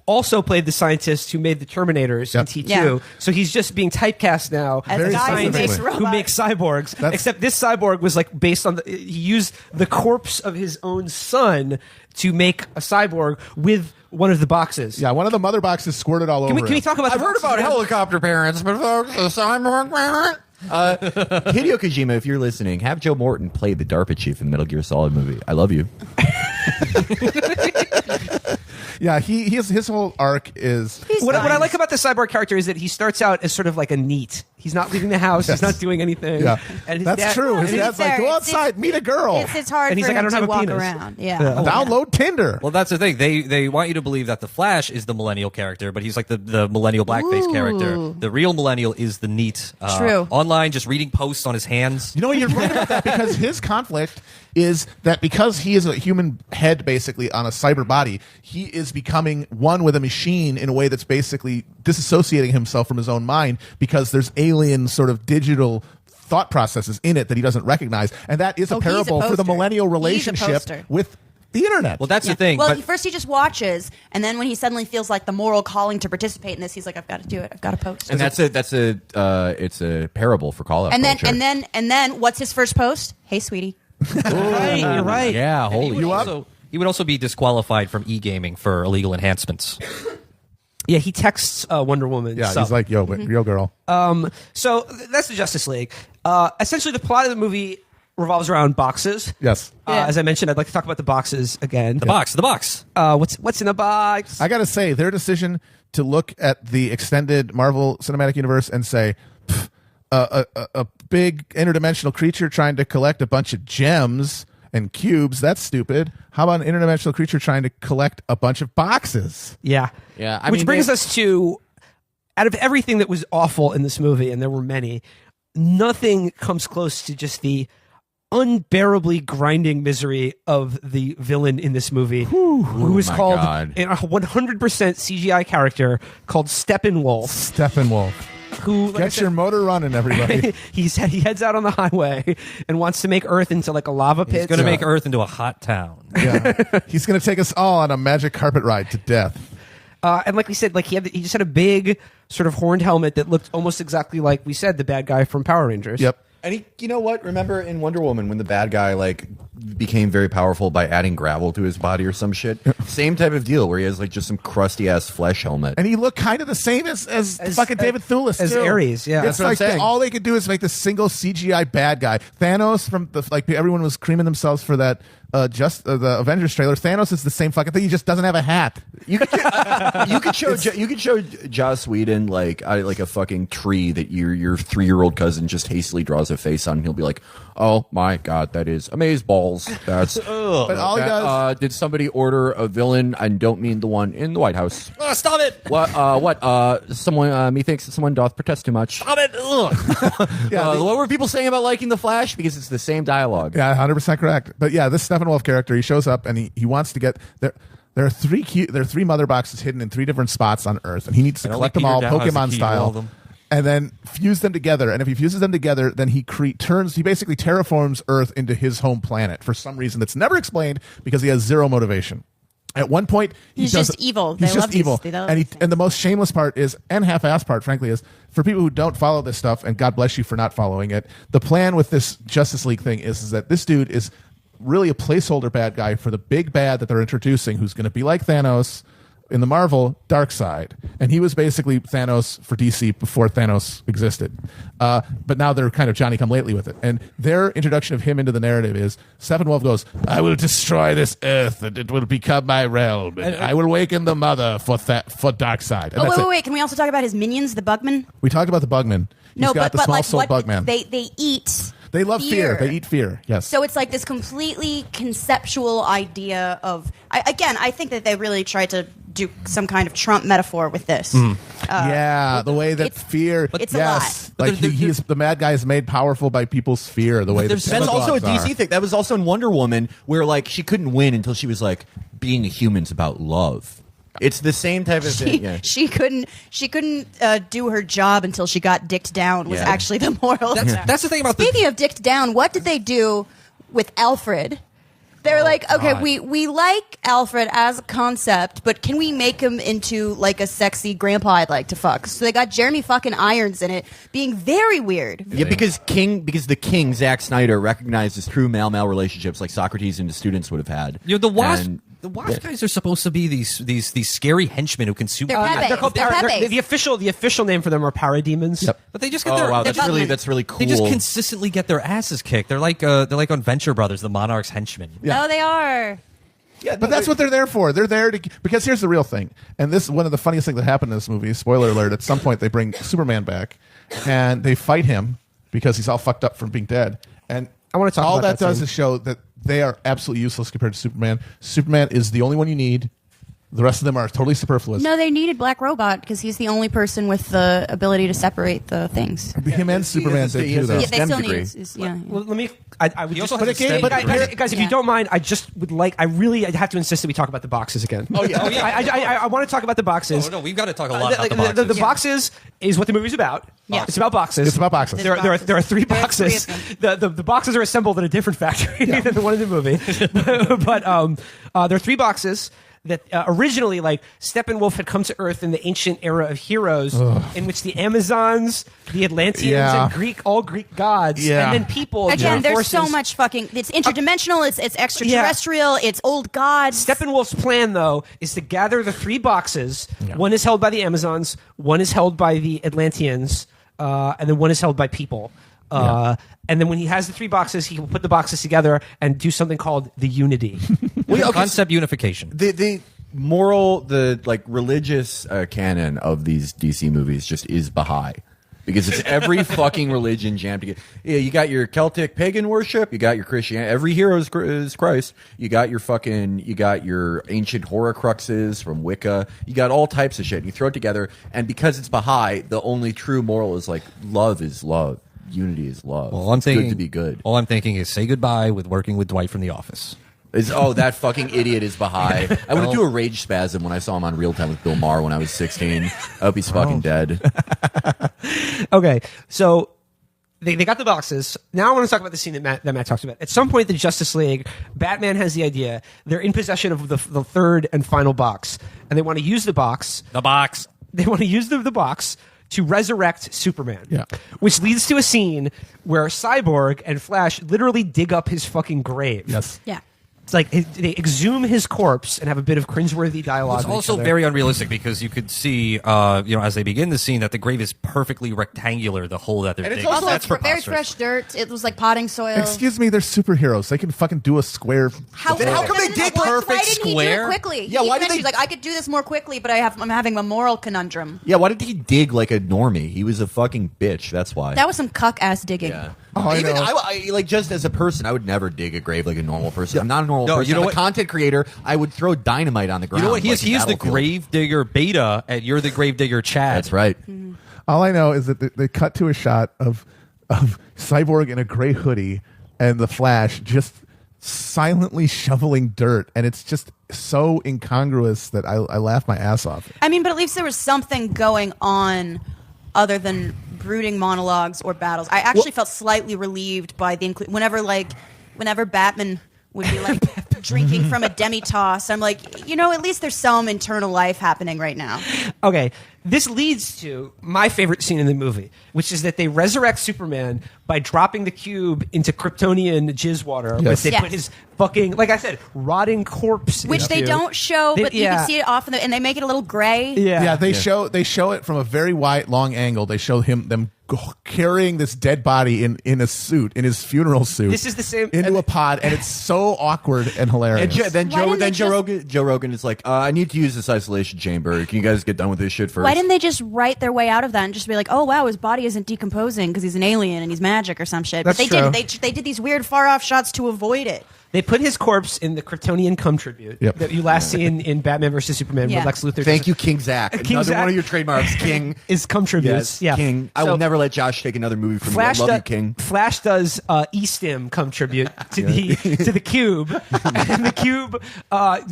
also played the scientist who made the Terminators in T2. Yeah. So he's just being typecast now As a guy who makes robots. who makes cyborgs. Except this cyborg was like based on he used the corpse of his own son to make a cyborg with one of the boxes. Yeah, one of the mother boxes squirted all over. Can we talk about? I've heard about helicopter parents, but folks, the cyborg parent. Hideo Kojima, if you're listening, have Joe Morton play the DARPA chief in the Metal Gear Solid movie. I love you. Yeah, his whole arc is. What I like about the cyborg character is that he starts out as sort of like a NEET. He's not leaving the house. Yes. He's not doing anything. Yeah, and that's true. His dad's like, go outside, meet a girl. It's hard And he's for like, I him don't have to a walk penis. around. Yeah. Download Tinder. Well, that's the thing. They want you to believe that the Flash is the millennial character, but he's like the millennial blackface character. The real millennial is the NEET. True. Online, just reading posts on his hands. You know, you're right about that because his conflict is that because he is a human head basically on a cyber body, he is becoming one with a machine in a way that's basically disassociating himself from his own mind because there's alien sort of digital thought processes in it that he doesn't recognize. And that is a parable for the millennial relationship with the internet. Well, that's the thing. Well, but first he just watches, and then when he suddenly feels like the moral calling to participate in this, he's like, "I've got to do it. I've got to post." And it's a parable for call out and culture. then what's his first post? Hey, sweetie. Right, you're right. Yeah, holy he would also be disqualified from e-gaming for illegal enhancements. Yeah, he texts Wonder Woman. Yeah, stuff. he's like, yo, yo, girl. So that's the Justice League. Essentially, the plot of the movie revolves around boxes. Yes. As I mentioned, I'd like to talk about the boxes again. The box. What's in a box? I got to say, their decision to look at the extended Marvel Cinematic Universe and say, a big interdimensional creature trying to collect a bunch of gems and cubes, that's stupid. How about an interdimensional creature trying to collect a bunch of boxes? Yeah. Yeah. Which brings us to, out of everything that was awful in this movie, and there were many, nothing comes close to just the unbearably grinding misery of the villain in this movie, who is called a 100% CGI character called Steppenwolf. Steppenwolf. Who, Get your motor running, everybody. he heads out on the highway and wants to make Earth into like a lava pit. He's going to make Earth into a hot town. Yeah. He's going to take us all on a magic carpet ride to death. And like we said, like he just had a big sort of horned helmet that looked almost exactly like we said, the bad guy from Power Rangers. Yep. And you know what? Remember in Wonder Woman when the bad guy like became very powerful by adding gravel to his body or some shit? Same type of deal where he has like just some crusty ass flesh helmet. And he looked kind of the same as fucking David Thewlis as too. Ares. Yeah, it's that's what I'm like saying. all they could do is make this single CGI bad guy. Thanos from the everyone was creaming themselves for that. The Avengers trailer. Thanos is the same fucking thing. He just doesn't have a hat. You could show Joss Whedon like a fucking tree that your 3-year-old cousin just hastily draws a face on, and he'll be like, "Oh my god, that is amazeballs." That's But all he does. did somebody order a villain? I don't mean the one in the White House. Stop it! What? Someone methinks that someone doth protest too much. Stop it! What were people saying about liking the Flash? Because it's the same dialogue. Yeah, 100% correct. But yeah, this Steppenwolf character, he shows up and he wants to get there. There are three mother boxes hidden in 3 different spots on Earth, and he needs to collect them all, Pokemon style, and then fuse them together. And if he fuses them together, then he basically terraforms Earth into his home planet for some reason that's never explained because he has zero motivation. At one point, he's just evil. He's just evil. And the most shameless part is, and half-assed part, frankly, is for people who don't follow this stuff, and God bless you for not following it. The plan with this Justice League thing is that this dude is really a placeholder bad guy for the big bad that they're introducing, who's going to be like Thanos in the Marvel Darkseid. And he was basically Thanos for DC before Thanos existed. But now they're kind of Johnny-come-lately with it. And their introduction of him into the narrative is, Steppenwolf goes, "I will destroy this Earth, and it will become my realm. And I will waken the mother for Darkseid." And Wait. Can we also talk about his minions, the Bugmen? We talked about the Bugman. He's got the small soul Bugman. They eat. They love fear. They eat fear. Yes. So it's like this completely conceptual idea of. I think that they really tried to do some kind of Trump metaphor with this. The way that fear. It's a lot. Like he's the mad guy is made powerful by people's fear. The way that's also a DC thing. That was also in Wonder Woman, where like she couldn't win until she was like, being a human's about love. It's the same type of thing. Yeah. She couldn't do her job until she got dicked down. Was actually the moral. That's the thing about Speaking of dicked down, what did they do with Alfred? They're like, okay, we like Alfred as a concept, but can we make him into like a sexy grandpa I'd like to fuck? So they got Jeremy fucking Irons in it, being very weird. Yeah, because the king, Zack Snyder, recognizes true male-male relationships like Socrates and his students would have had. The Wasp guys are supposed to be these scary henchmen who consume. They're Pepes. They're Pepes. the official name for them are parademons. Yep. But they just get that's really cool. They just consistently get their asses kicked. They're like on Venture Brothers, the Monarch's henchmen. No, they are. Yeah, but that's what they're there for. They're there to because here's the real thing, and this is one of the funniest things that happened in this movie. Spoiler alert: at some point, they bring Superman back, and they fight him because he's all fucked up from being dead. And I want to talk all about that does is show that they are absolutely useless compared to Superman. Superman is the only one you need. The rest of them are totally superfluous. No, they needed Black Robot because he's the only person with the ability to separate the things. Him and Superman did too, though. Yeah, they still need. Well, let me. I would just. Guys, if Yeah. you don't mind, I just would like. I have to insist that we talk about the boxes again. Oh yeah. I want to talk about the boxes. No, we've got to talk a lot about the boxes. The boxes is what the movie's about. Yeah. It's about boxes. It's about boxes. There are three There are boxes. three The boxes are assembled at a different factory than the one in the movie. but there are three boxes that originally, like, Steppenwolf had come to Earth in the ancient era of heroes, in which the Amazons, the Atlanteans, and all Greek gods, and then people. Again, there's forces. so much fucking. It's interdimensional. It's extraterrestrial. It's old gods. Steppenwolf's plan, though, is to gather the three boxes. Yeah. One is held by the Amazons, one is held by the Atlanteans, and then one is held by people. And then when he has the three boxes, he will put the boxes together and do something called the Unity. Concept unification. The moral, religious canon of these DC movies just is Baha'i. Because it's every fucking religion jammed together. Yeah, you got your Celtic pagan worship, you got your Christianity. Every hero is Christ. You got your ancient Horcruxes from Wicca. You got all types of shit. You throw it together, and because it's Baha'i, the only true moral is like love is love. Unity is love. Well, it's good to be good. All I'm thinking is say goodbye with working with Dwight from The Office. That fucking idiot is Baha'i. I would do a rage spasm when I saw him on Real Time with Bill Maher when I was 16. I hope he's fucking dead. Okay, so they got the boxes. Now I want to talk about the scene that Matt talked about. At some point, the Justice League, Batman has the idea. They're in possession of the third and final box, and they want to use the box. The box. They want to use the box to resurrect Superman. Which leads to a scene where Cyborg and Flash literally dig up his fucking grave. Yes. Yeah. It's like they exhume his corpse and have a bit of cringeworthy dialogue. It's also very unrealistic because you could see, as they begin the scene, that the grave is perfectly rectangular. The hole that they're digging. Also, That's very fresh dirt. It was like potting soil. Excuse me, they're superheroes. They can fucking do a square. How come they dig perfect Why didn't he do square? it quickly? Yeah, why did he's like, I could do this more quickly, but I'm having a moral conundrum. Yeah, why did he dig like a normie? He was a fucking bitch. That's why. That was some cuck ass digging. Yeah. Even I just as a person, I would never dig a grave like a normal person. Yeah. I'm not a normal person. You know I'm what? a content creator. I would throw dynamite on the ground. You know what? He is the battlefield. grave digger Beta, and you're the grave digger Chad. That's right. All I know is that they cut to a shot of Cyborg in a gray hoodie and the Flash just silently shoveling dirt, and it's just so incongruous that I laugh my ass off. I mean, but at least there was something going on other than brooding monologues or battles. I actually felt slightly relieved by the whenever Batman would be like drinking from a demi-tasse. I'm like, at least there's some internal life happening right now. Okay, this leads to my favorite scene in the movie, which is that they resurrect Superman by dropping the cube into Kryptonian jizz water. Yes. They put his fucking, like I said, rotting corpse Which they into. don't show, but you can see it off, and they make it a little gray. Yeah, They show it from a very wide, long angle. They show them carrying this dead body in a suit, in his funeral suit. This is the same into a pod, and it's so awkward and hilarious. And Joe Rogan is like, I need to use this isolation chamber. Can you guys get done with this shit first? Why didn't they just write their way out of that and just be like, oh wow, his body isn't decomposing because he's an alien and he's magic or some shit? But That's they true. didn't. They did these weird far off shots to avoid it. They put his corpse in the Kryptonian cum tribute that you last see in Batman vs Superman with Lex Luthor. Thank you, King Zach. King Another Zach one of your trademarks, King. Is cum tributes. Yes, King. I will never let Josh take another movie from Flash you. I love you, King. Flash does E-Stim cum tribute to the cube, and the cube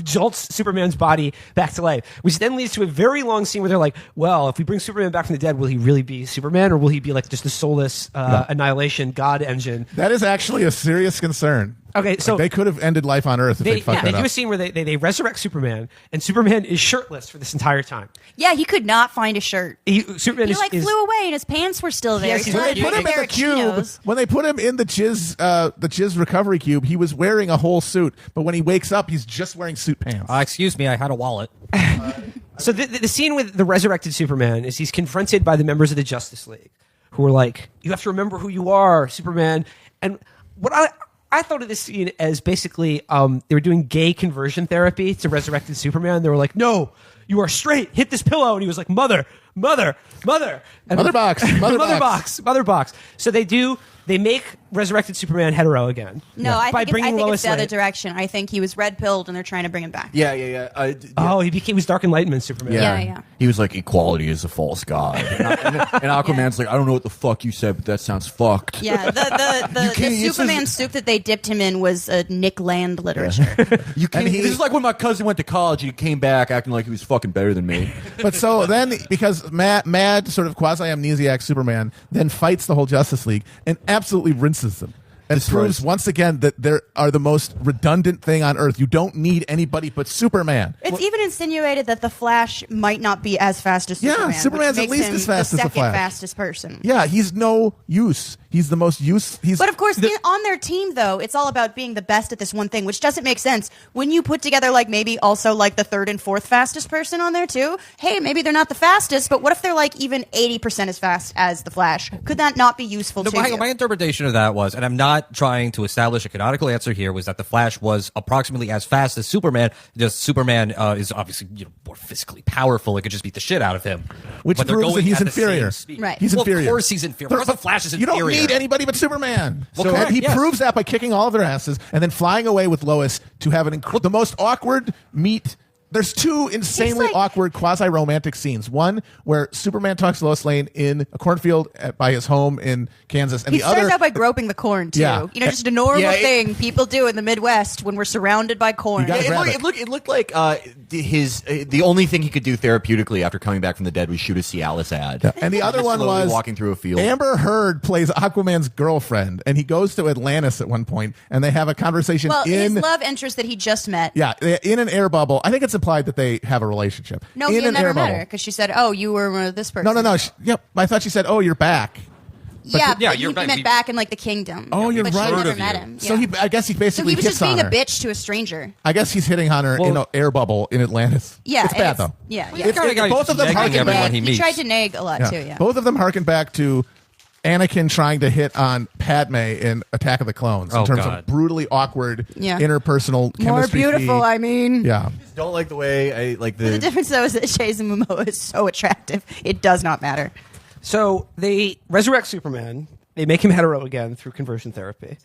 jolts Superman's body back to life, which then leads to a very long scene where they're like, well, if we bring Superman back from the dead, will he really be Superman, or will he be like just a soulless annihilation god engine? That is actually a serious concern. Okay, so they could have ended life on Earth if they fucked they that do up. a scene where they resurrect Superman, and Superman is shirtless for this entire time. Yeah, he could not find a shirt. Superman He is, like is flew away, and his pants were still there. Yes, He's he's not When they put a him in pair the of cube, chinos. when they put him in the jizz recovery cube, he was wearing a whole suit. But when he wakes up, he's just wearing suit pants. Excuse me, I had a wallet. So the scene with the resurrected Superman is he's confronted by the members of the Justice League, who are like, "You have to remember who you are, Superman." And what I thought of this scene as basically they were doing gay conversion therapy to resurrected Superman. They were like, "No, you are straight. Hit this pillow." And he was like, "Mother, mother, mother." And Mother box, mother box, mother box. So they make resurrected Superman hetero again. No, I by think, bringing I think Lois it's the other Lane. direction. I think he was red pilled, and they're trying to bring him back. Yeah. Oh, he was Dark Enlightenment Superman. Yeah. He was like, equality is a false god. And Aquaman's like, I don't know what the fuck you said, but that sounds fucked. Yeah, the Superman soup that they dipped him in was Nick Land literature. You can't, this is like when my cousin went to college and he came back acting like he was fucking better than me. But so then, because mad sort of quasi-amnesiac Superman then fights the whole Justice League and absolutely rinses them. And proves once again that they are the most redundant thing on Earth. You don't need anybody but Superman. It's even insinuated that the Flash might not be as fast as Superman. Superman's which at makes least him as fast the as the second Flash. fastest person. Yeah, he's no use. He's the most use. But of course, on their team, though, it's all about being the best at this one thing, which doesn't make sense. When you put together, like, maybe also, like, the third and fourth fastest person on there, too, hey, maybe they're not the fastest, but what if they're, like, even 80% as fast as the Flash? Could that not be useful to you? My interpretation of that was, and I'm not trying to establish a canonical answer here, was that the Flash was approximately as fast as Superman. Just Superman is obviously more physically powerful. It could just beat the shit out of him. Which but they're proves that going he's at the same inferior. speed. Right. He's inferior. Of course he's inferior. Of course the Flash is You inferior. don't need anybody but Superman. Well, correct, And he yes. proves that by kicking all of their asses and then flying away with Lois to have the most awkward meet. There's two insanely like- awkward quasi-romantic scenes. One where Superman talks to Lois Lane in a cornfield by his home in Kansas, and He the starts other out by groping the corn, too. Yeah. You know, just a normal Yeah, thing people do in the Midwest when we're surrounded by corn. You gotta grab It looked like the only thing he could do therapeutically after coming back from the dead was shoot a Cialis ad. Yeah. And the other one Slowly was walking through a field. Amber Heard plays Aquaman's girlfriend, and he goes to Atlantis at one point, and they have a conversation Well, his in love interest that he just met. yeah in an air bubble. I think it's implied that they have a relationship. No, in he an never air met bubble. her because she said, "Oh, you were this person." No. Yep. I thought she said, "Oh, you're back." Yeah, Yeah, but you're he back. meant back in like the kingdom. Oh, you're but right. She Heard never of met you. him. So Yeah. I guess he So basically he was hits just being on a her. bitch to a stranger. I guess he's hitting on her in an air bubble in Atlantis. Yeah, it's bad it's- though. yeah, It's- yeah. Kinda guy both of them nagging harken everyone back. he meets. tried to nag a lot too. Yeah. Both of them harken back to Anakin trying to hit on Padme in Attack of the Clones in Oh, terms God. of brutally awkward Yeah. interpersonal More chemistry. beautiful, I mean. Yeah. Don't like the way I like The difference though is that Jason Momoa is so attractive. It does not matter. So they resurrect Superman. They make him hetero again through conversion therapy.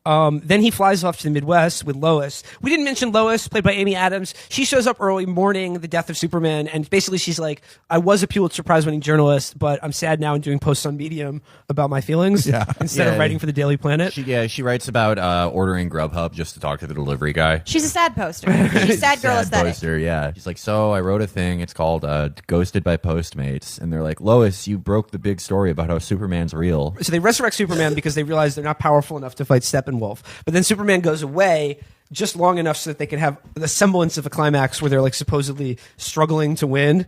Then he flies off to the Midwest with Lois. We didn't mention Lois, played by Amy Adams. She shows up early, mourning the death of Superman, and basically she's like, I was a Pulitzer Prize-winning journalist, but I'm sad now and doing posts on Medium about my feelings instead of writing for the Daily Planet. She writes about ordering Grubhub just to talk to the delivery guy. She's a sad poster. She's sad girl aesthetic. Poster, yeah. She's like, so I wrote a thing. It's called Ghosted by Postmates. And they're like, Lois, you broke the big story about how Superman's real. So they resurrect Superman because they realize they're not powerful enough to fight Steppenwolf. But then Superman goes away just long enough so that they can have the semblance of a climax where they're like supposedly struggling to win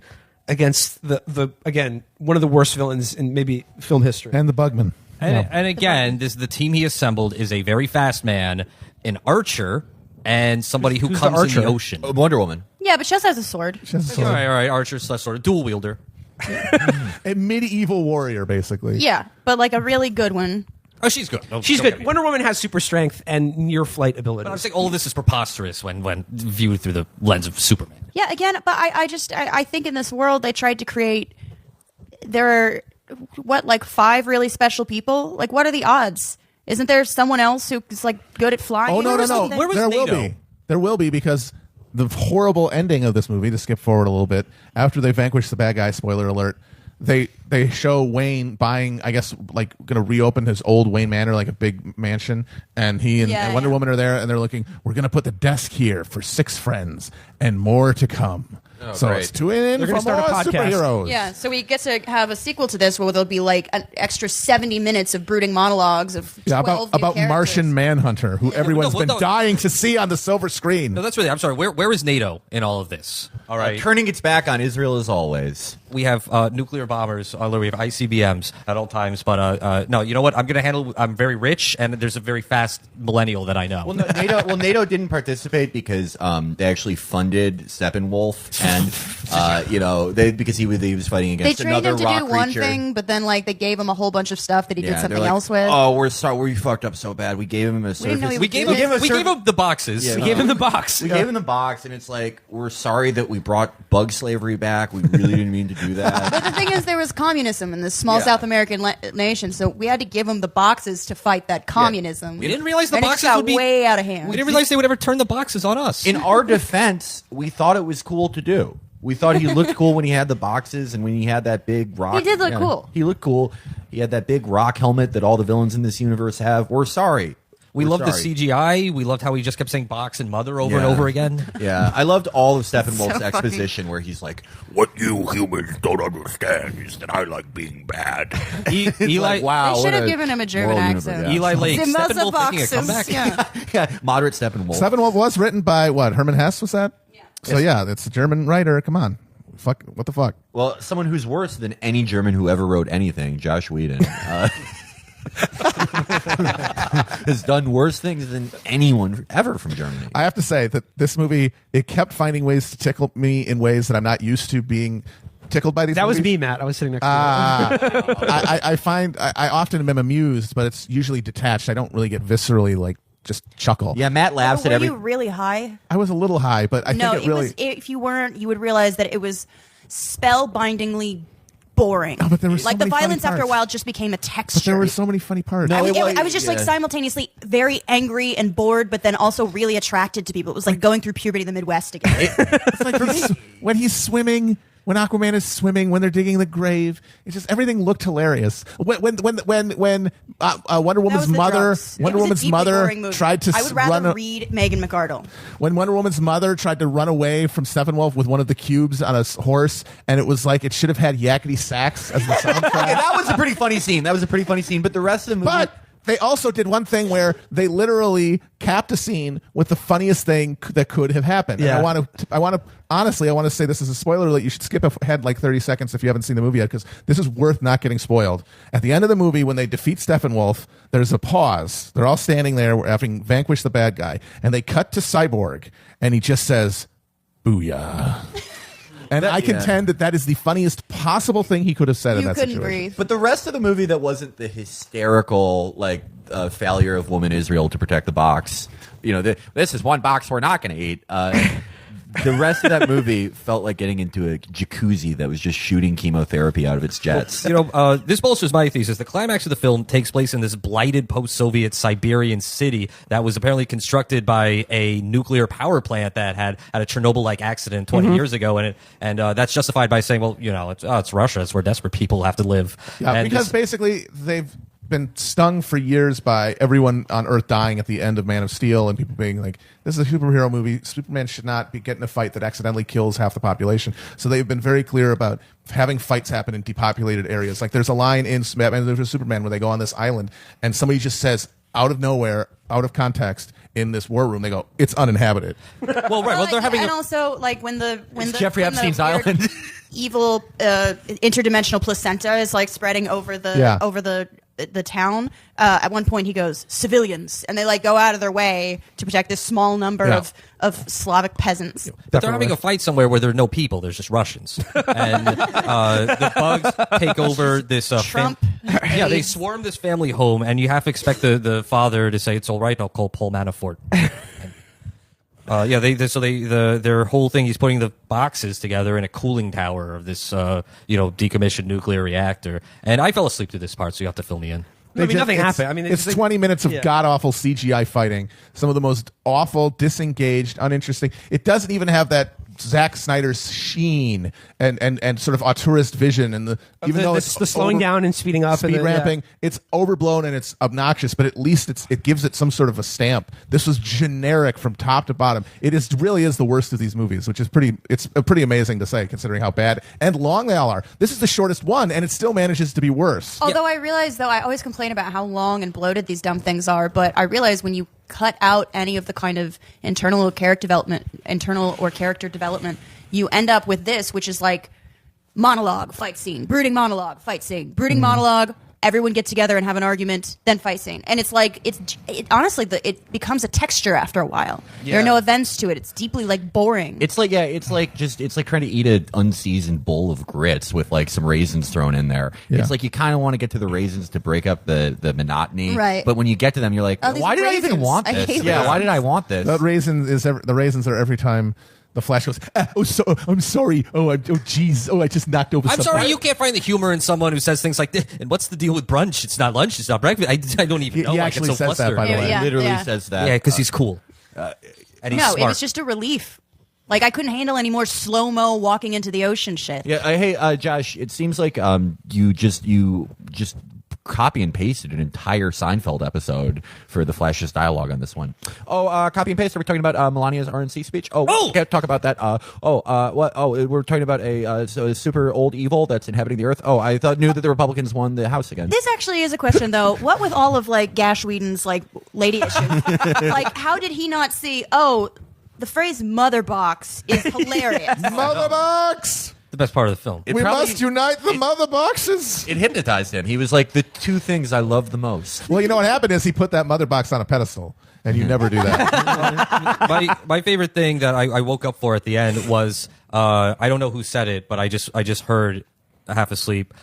against the again, one of the worst villains in maybe film history. And the Bugman. And again, the team he assembled is a very fast man, an archer, and somebody who Who's the comes in archer? the ocean. Wonder Woman. Yeah, but she also has a sword. All right, archer slash sort of dual wielder. A medieval warrior, basically. Yeah, but like a really good one. Oh, she's good. Oh, She's don't good. get me Wonder Woman has super strength and near flight But I'm abilities. saying all of this is preposterous when viewed through the lens of Superman. Yeah, again, but I think in this world they tried to create. There are like 5 really special people. Like, what are the odds? Isn't there someone else who's like good at flying? Oh, no. or something? Where was There will NATO? be. There will be because the horrible ending of this movie, to skip forward a little bit, after they vanquish the bad guy, spoiler alert, they show Wayne buying, I guess, like going to reopen his old Wayne Manor, like a big mansion, and he and Wonder Woman are there, and they're looking, we're going to put the desk here for 6 friends and more to come. So great. it's tune in They're for gonna start a more podcast. superheroes. Yeah, so we get to have a sequel to this where there'll be like an extra 70 minutes of brooding monologues of 12 Yeah, new about characters. Martian Manhunter, who everyone's no, been no. dying to see on the silver screen. No, that's really. I'm sorry. Where is NATO in all of this? All right. Turning its back on Israel as always. We have nuclear bombers. We have ICBMs at all times. But no, you know what? I'm very rich, and there's a very fast millennial that I know. Well, NATO didn't participate because they actually funded Steppenwolf, and because he was fighting They against trained another him to rock do one creature. thing, but then like they gave him a whole bunch of stuff that he did Yeah, something they're like, else with. Oh, we're sorry, we fucked up so bad. We gave him a didn't know surface. he we was gave doing him. it. We gave him the boxes. Yeah. We gave him the box. We gave him the box, and it's like, we're sorry that we brought bug slavery back. We really didn't mean to do that. But the thing is, there was communism in this small Yeah. South American nation, so we had to give them the boxes to fight that communism. We didn't realize the And it boxes just got would be way out of hand. We didn't realize they would ever turn the boxes on us. In our defense, we thought it was cool to do. We thought he looked cool when he had the boxes and when he had that big rock. He did look cool. He looked cool. He had that big rock helmet that all the villains in this universe have. We're sorry. We We're loved sorry. the CGI. We loved how he just kept saying box and mother over and Yeah. over again. Yeah, I loved all of Steppenwolf's So funny. exposition where he's like, What you humans don't understand is that I like being bad. Eli, like, wow. They should what have a given him a German moral accent. universe. Eli Lake, The mother Steppenwolf making a boxes, comeback. yeah. Yeah, moderate Steppenwolf. Steppenwolf was written by what? Herman Hesse was that? Yeah. So yeah, it's a German writer. Come on, fuck. What the fuck? Well, someone who's worse than any German who ever wrote anything, Josh Whedon, has done worse things than anyone ever from Germany. I have to say that this movie, it kept finding ways to tickle me in ways that I'm not used to being tickled by these That was movies. me, Matt. I was sitting next to you. I find I often am amused, but it's usually detached. I don't really get viscerally like just chuckle. Yeah, Matt laughs Were at every. you really high? I was a little high, but I No, think it really. was. If you weren't, you would realize that it was spellbindingly boring. Oh, but there were so like the many funny violence after a parts. while just became a texture. but there were so many funny parts. No, I, mean, it was- I was just like yeah. simultaneously very angry and bored, but then also really attracted to people. It was like going through puberty in the Midwest again. It's like when he's swimming, when Aquaman is swimming, when they're digging the grave. It's just everything looked hilarious. When Wonder Woman's mother, Wonder Woman's mother tried to I would rather run. read Megan McArdle. When Wonder Woman's mother tried to run away from Steppenwolf with one of the cubes on a horse, and it was like it should have had yakety sax as the soundtrack. Yeah, that was a pretty funny scene. But the rest of the movie. But they also did one thing where they literally capped a scene with the funniest thing that could have happened. Yeah. And I want to say this is a spoiler alert. You should skip ahead like 30 seconds if you haven't seen the movie yet, because this is worth not getting spoiled. At the end of the movie, when they defeat Steppenwolf, there's a pause. They're all standing there having vanquished the bad guy, and they cut to Cyborg, and he just says, "Booyah." And I contend that is the funniest possible thing he could have said in You that couldn't situation. breathe. But the rest of the movie that wasn't the hysterical failure of woman Israel to protect the box. This is one box we're not going to eat. The rest of that movie felt like getting into a jacuzzi that was just shooting chemotherapy out of its jets. This bolsters my thesis. The climax of the film takes place in this blighted post-Soviet Siberian city that was apparently constructed by a nuclear power plant that had a Chernobyl-like accident 20 years ago, and that's justified by saying, well, it's Russia. It's where desperate people have to live. Yeah, And because basically they've been stung for years by everyone on Earth dying at the end of Man of Steel, and people being like, "This is a superhero movie. Superman should not be getting a fight that accidentally kills half the population." So they've been very clear about having fights happen in depopulated areas. Like there's a line in Batman vs Superman where they go on this island, and somebody just says out of nowhere, out of context, in this war room, they go, "It's uninhabited." well, right. Well, they're having and also like when the Jeffrey when the Epstein's weird island. evil interdimensional placenta is like spreading over the town. At one point, he goes civilians, and they like go out of their way to protect this small number of Slavic peasants. But they're having a fight somewhere where there are no people. There's just Russians. And the bugs take over this... Trump. they swarm this family home, and you have to expect the father to say, "It's all right, I'll call Paul Manafort." Their whole thing, he's putting the boxes together in a cooling tower of this, decommissioned nuclear reactor. And I fell asleep to this part, so you have to fill me in. Nothing happened. I mean, it's 20 minutes of god-awful CGI fighting. Some of the most awful, disengaged, uninteresting. It doesn't even have that Zack Snyder's sheen and sort of auteurist vision, and even though it's the slowing down and speeding up, speed and ramping, it's overblown and it's obnoxious, but at least it gives it some sort of a stamp. This was generic from top to bottom. It really is the worst of these movies, which is pretty amazing to say considering how bad and long they all are. This is the shortest one, and it still manages to be worse. Although I realize, though, I always complain about how long and bloated these dumb things are, but I realize when you cut out any of the kind of internal or character development, you end up with this, which is like monologue, fight scene, brooding monologue, fight scene, brooding monologue. Everyone get together and have an argument, then fight scene, and it's like honestly it becomes a texture after a while. Yeah. There are no events to it. It's deeply like boring. It's like it's like trying to eat an unseasoned bowl of grits with like some raisins thrown in there. Yeah. It's like you kind of want to get to the raisins to break up the monotony, Right. But when you get to them, you're like, these why did I even raisins. want I this? hate Yeah, why raisins. did I want this? The raisins are every time the Flash goes, I'm sorry. Jeez. I just knocked over I'm something. sorry you can't find the humor in someone who says things like this. And what's the deal with brunch? It's not lunch. It's not breakfast. I don't even know. He I get actually so says that, flustered. by the way. Yeah, Literally yeah. says that. Yeah, because he's cool. And he's No, smart. it was just a relief. Like I couldn't handle any more slow mo walking into the ocean shit. Yeah. Hey, Josh. It seems like you just copy and pasted an entire Seinfeld episode for the Flash's dialogue on this one. Copy and paste. Are we talking about Melania's RNC speech? We can't talk about that. What? We're talking about a super old evil that's inhabiting the earth. I knew that the Republicans won the House again. This actually is a question, though. What with all of like Gash Whedon's like lady issues? Like, how did he not see? The phrase "mother box" is hilarious. Mother box. the best part of the film. We must unite the mother boxes. It hypnotized him. He was like, the two things I love the most. Well, you know what happened is he put that mother box on a pedestal, and you never do that. my favorite thing that I woke up for at the end was I don't know who said it, but I just heard half asleep.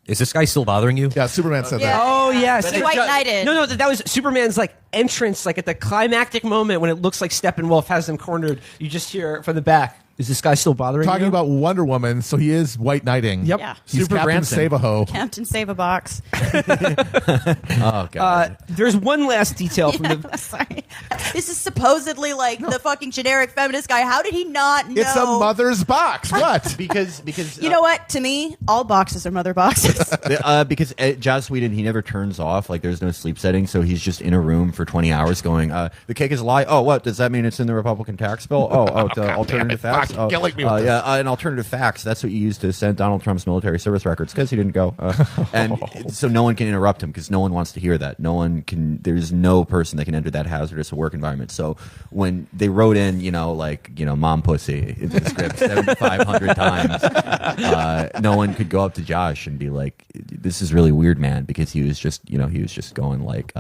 Is this guy still bothering you? Yeah, Superman said Yeah. that. Oh yes, He white knighted. No, that was Superman's like entrance, like at the climactic moment when it looks like Steppenwolf has them cornered. You just hear from the back. Is this guy still bothering Talking you? about Wonder Woman, so he is white knighting. Yep. Yeah. He's Super Captain Branson. Save-A-Ho. Captain Save a Box. Oh, God. There's one last detail from the. Sorry. This is supposedly like the fucking generic feminist guy. How did he not know? It's a mother's box. What? because You know what? To me, all boxes are mother boxes. because Joss Whedon, he never turns off. Like, there's no sleep setting, so he's just in a room for 20 hours going, the cake is a lie. Oh, what? Does that mean it's in the Republican tax bill? The alternative facts? Fuck, killing me with this. An alternative facts. That's what you use to send Donald Trump's military service records, because he didn't go. And so no one can interrupt him, because no one wants to hear that. No one can, there's no person that can enter that hazardous work environment. So when they wrote in, mom pussy into the script 7,500 times, no one could go up to Josh and be like, this is really weird, man, because he was just going like,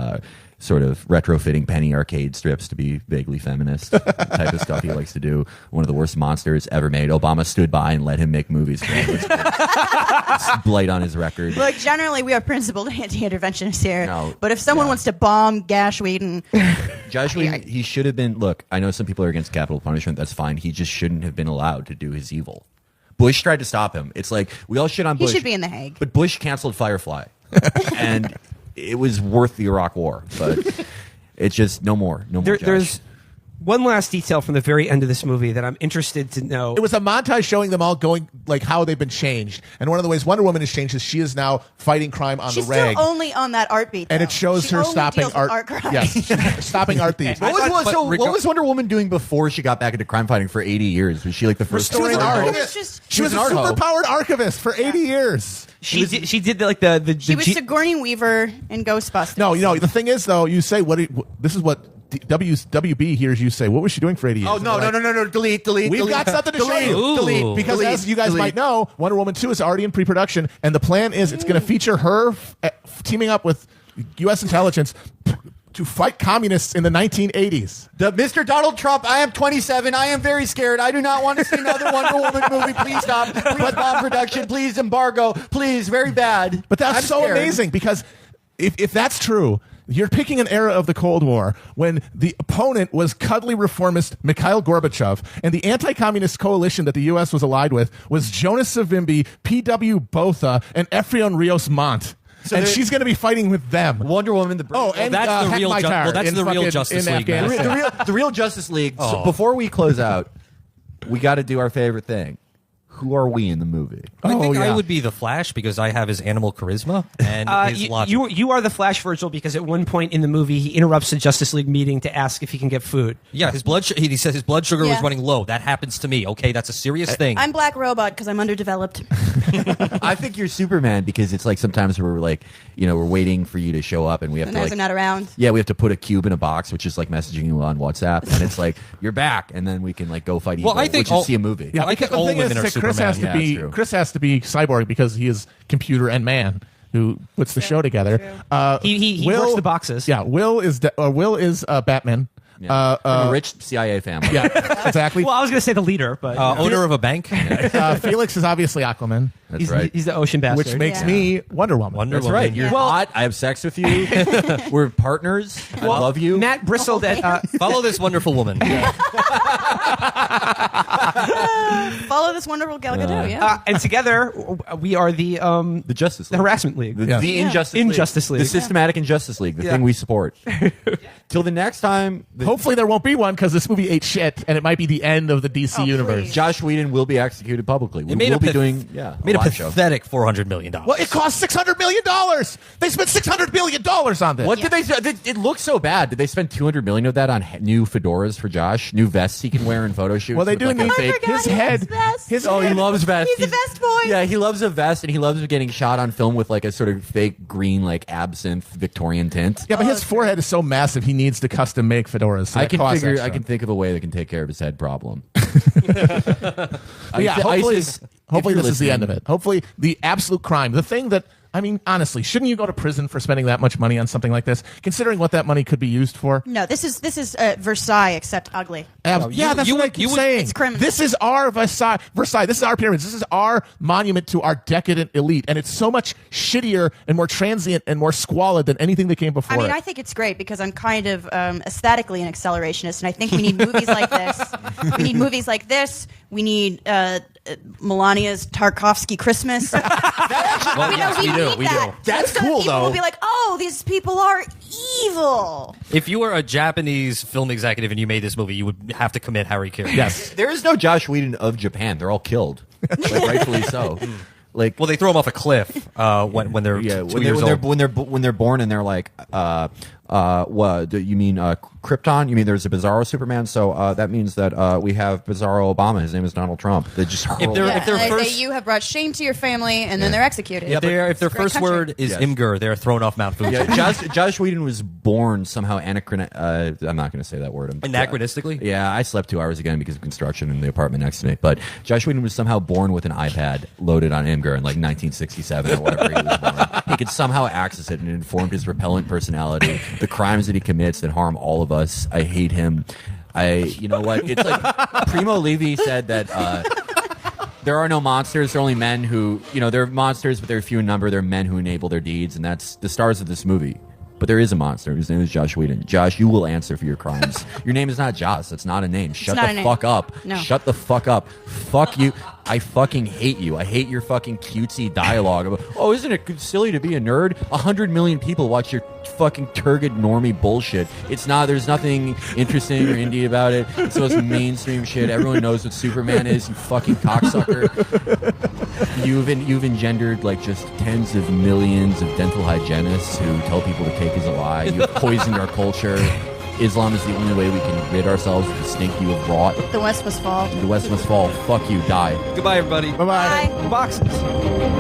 sort of retrofitting penny arcade strips to be vaguely feminist type of stuff he likes to do. One of the worst monsters ever made. Obama stood by and let him make movies. It's blight on his record. Like, generally, we are principled anti-interventionists here. No, but if someone wants to bomb Gash Whedon, Josh Whedon, he should have been. Look, I know some people are against capital punishment. That's fine. He just shouldn't have been allowed to do his evil. Bush tried to stop him. It's like we all shit on he Bush. should be in The Hague. But Bush canceled Firefly, and it was worth the Iraq War. But it's just no more. Josh. There's one last detail from the very end of this movie that I'm interested to know. It was a montage showing them all going, like, how they've been changed. And one of the ways Wonder Woman has changed is she is now fighting crime on She's the rag. still only on that art beat, And though. it shows She her only stopping deals with art crimes. Yes, stopping art thieves. What was Wonder Woman doing before she got back into crime fighting for 80 years? Was she like the first? Restoring person- art. It's just- She was a an art hoe. superpowered archivist for 80 years. She did like the She was Sigourney Weaver in Ghostbusters. No, the thing is, though, you say, this is what WB hears you say. What was she doing for 80 years? Oh, no, delete. We've got something to show you. Ooh. Delete. Because as you guys might know, Wonder Woman 2 is already in pre-production, and the plan is it's going to feature her teaming up with U.S. intelligence to fight communists in the 1980s. Mr. Donald Trump, I am 27. I am very scared. I do not want to see another Wonder Woman movie. Please stop. Please bomb production. Please embargo. Please, very bad. But that's I'm so scared. amazing, because if that's true, you're picking an era of the Cold War when the opponent was cuddly reformist Mikhail Gorbachev, and the anti-communist coalition that the U.S. was allied with was Jonas Savimbi, P.W. Botha, and Efrain Rios Montt. And she's going to be fighting with them. Wonder Woman, the And that's the Heck real Maitar that's in the real fucking- Justice in League, man. Afghanistan. the real Justice League. So before we close out, we got to do our favorite thing. Who are we in the movie? I think I would be the Flash because I have his animal charisma and his logic. You are the Flash, Virgil, because at one point in the movie he interrupts the Justice League meeting to ask if he can get food. Yeah, his blood. He says his blood sugar was Yeah. running low. That happens to me. Okay, that's a serious thing. I'm Black Robot because I'm underdeveloped. I think you're Superman because it's like sometimes we're like, we're waiting for you to show up and we have And to as like, I'm not around. yeah, we have to put a cube in a box, which is like messaging you on WhatsApp, and it's like you're back, and then we can like go fight evil. I think which is see a movie. Yeah, I think because all the thing women is are that Chris has Superman. to Yeah, be it's true. Chris has to be cyborg because he is computer and man who puts the show together. He works the boxes. Yeah, Will is Batman. Yeah. From a rich CIA family. Yeah, exactly. Well, I was going to say the leader, but Owner of a bank. Felix is obviously Aquaman, That's right. He's the ocean bastard. which makes Yeah. me Wonder Woman. Wonder That's Woman. right. You're Well- hot. I have sex with you. We're partners. I love you. Matt bristled at. Follow this wonderful woman. Follow this wonderful Gal Gadot, yeah. And together we are the Justice the League. harassment league. The Injustice League. Injustice League. The systematic Injustice League. The thing we support. Till the next time, Hopefully there won't be one because this movie ate shit, and it might be the end of the DC universe. please. Josh Whedon will be executed publicly. We It made will a be doing a made a live show. pathetic $400 million. Well, it cost $600 million. They spent $600 million on this. What did they? It looks so bad. Did they spend $200 million of that on new fedoras for Josh? New vests he can wear in photo shoots. Well, they with, do like, a need fake- forgot his he head. has vests. His Oh, he head- loves vests. He's a vest boy. Yeah, he loves a vest, and he loves getting shot on film with like a sort of fake green, like absinthe Victorian tint. Yeah, but his forehead is so massive, he needs to custom make fedoras. So I that can costs figure. extra. I can think of a way that can take care of his head problem. But yeah, hopefully, ISIS, hopefully if this you're is the end of listening- it. Hopefully, the absolute crime, the thing that, I mean, honestly, shouldn't you go to prison for spending that much money on something like this, considering what that money could be used for? No, this is Versailles except ugly. Yeah, that's what I keep saying. It's criminal. This is our Versailles. This is our pyramids. This is our monument to our decadent elite, and it's so much shittier and more transient and more squalid than anything that came before. I mean, it. I think it's great because I'm kind of aesthetically an accelerationist, and I think we need movies like this. We need movies like this. We need Melania's Tarkovsky Christmas. Well, yes, we do. need We that. do. That's So cool, people though. will be like, oh, these people are evil. If you were a Japanese film executive and you made this movie, you would have to commit Harry Carey. yes. There is no Josh Whedon of Japan. They're all killed, like, rightfully so. Like, Well, they throw him off a cliff when they're yeah, 2 years old. when they're born and they're like, what you mean Krypton? You mean there's a Bizarro Superman? So that means that we have Bizarro Obama. His name is Donald Trump. They just hurl they're- Yeah, if they're and they first- say you have brought shame to your family, and then they're executed. If their It's a great first country. word is Yes. Imgur, they're thrown off Mount Fuji. Yeah, Josh Whedon was born somehow I'm not going to say that word. Anachronistically? Yeah, I slept 2 hours again because of construction in the apartment next to me. But Josh Whedon was somehow born with an iPad loaded on Imgur in like 1967 or whatever he was born. He could somehow access it and it informed his repellent personality, the crimes that he commits that harm all of us. I hate him. You know what? It's like Primo Levi said that there are no monsters. There are only men who, they're monsters, but they're few in number. They're men who enable their deeds, and that's the stars of this movie. But there is a monster. His name is Josh Whedon. Josh, you will answer for your crimes. Your name is not Josh. That's not a name. Shut not the a name. fuck up. No. Shut the fuck up. Fuck you. I fucking hate you. I hate your fucking cutesy dialogue about, oh, isn't it silly to be a nerd? 100 million people watch your fucking turgid normie bullshit. It's not, there's nothing interesting or indie about it. It's the most mainstream shit. Everyone knows what Superman is, you fucking cocksucker. You've engendered like just tens of millions of dental hygienists who tell people to cake is a lie. You've poisoned our culture. Islam is the only way we can rid ourselves of the stink you have brought. The West must fall. The West must fall. Fuck you. Die. Goodbye, everybody. Bye-bye. Bye. boxes.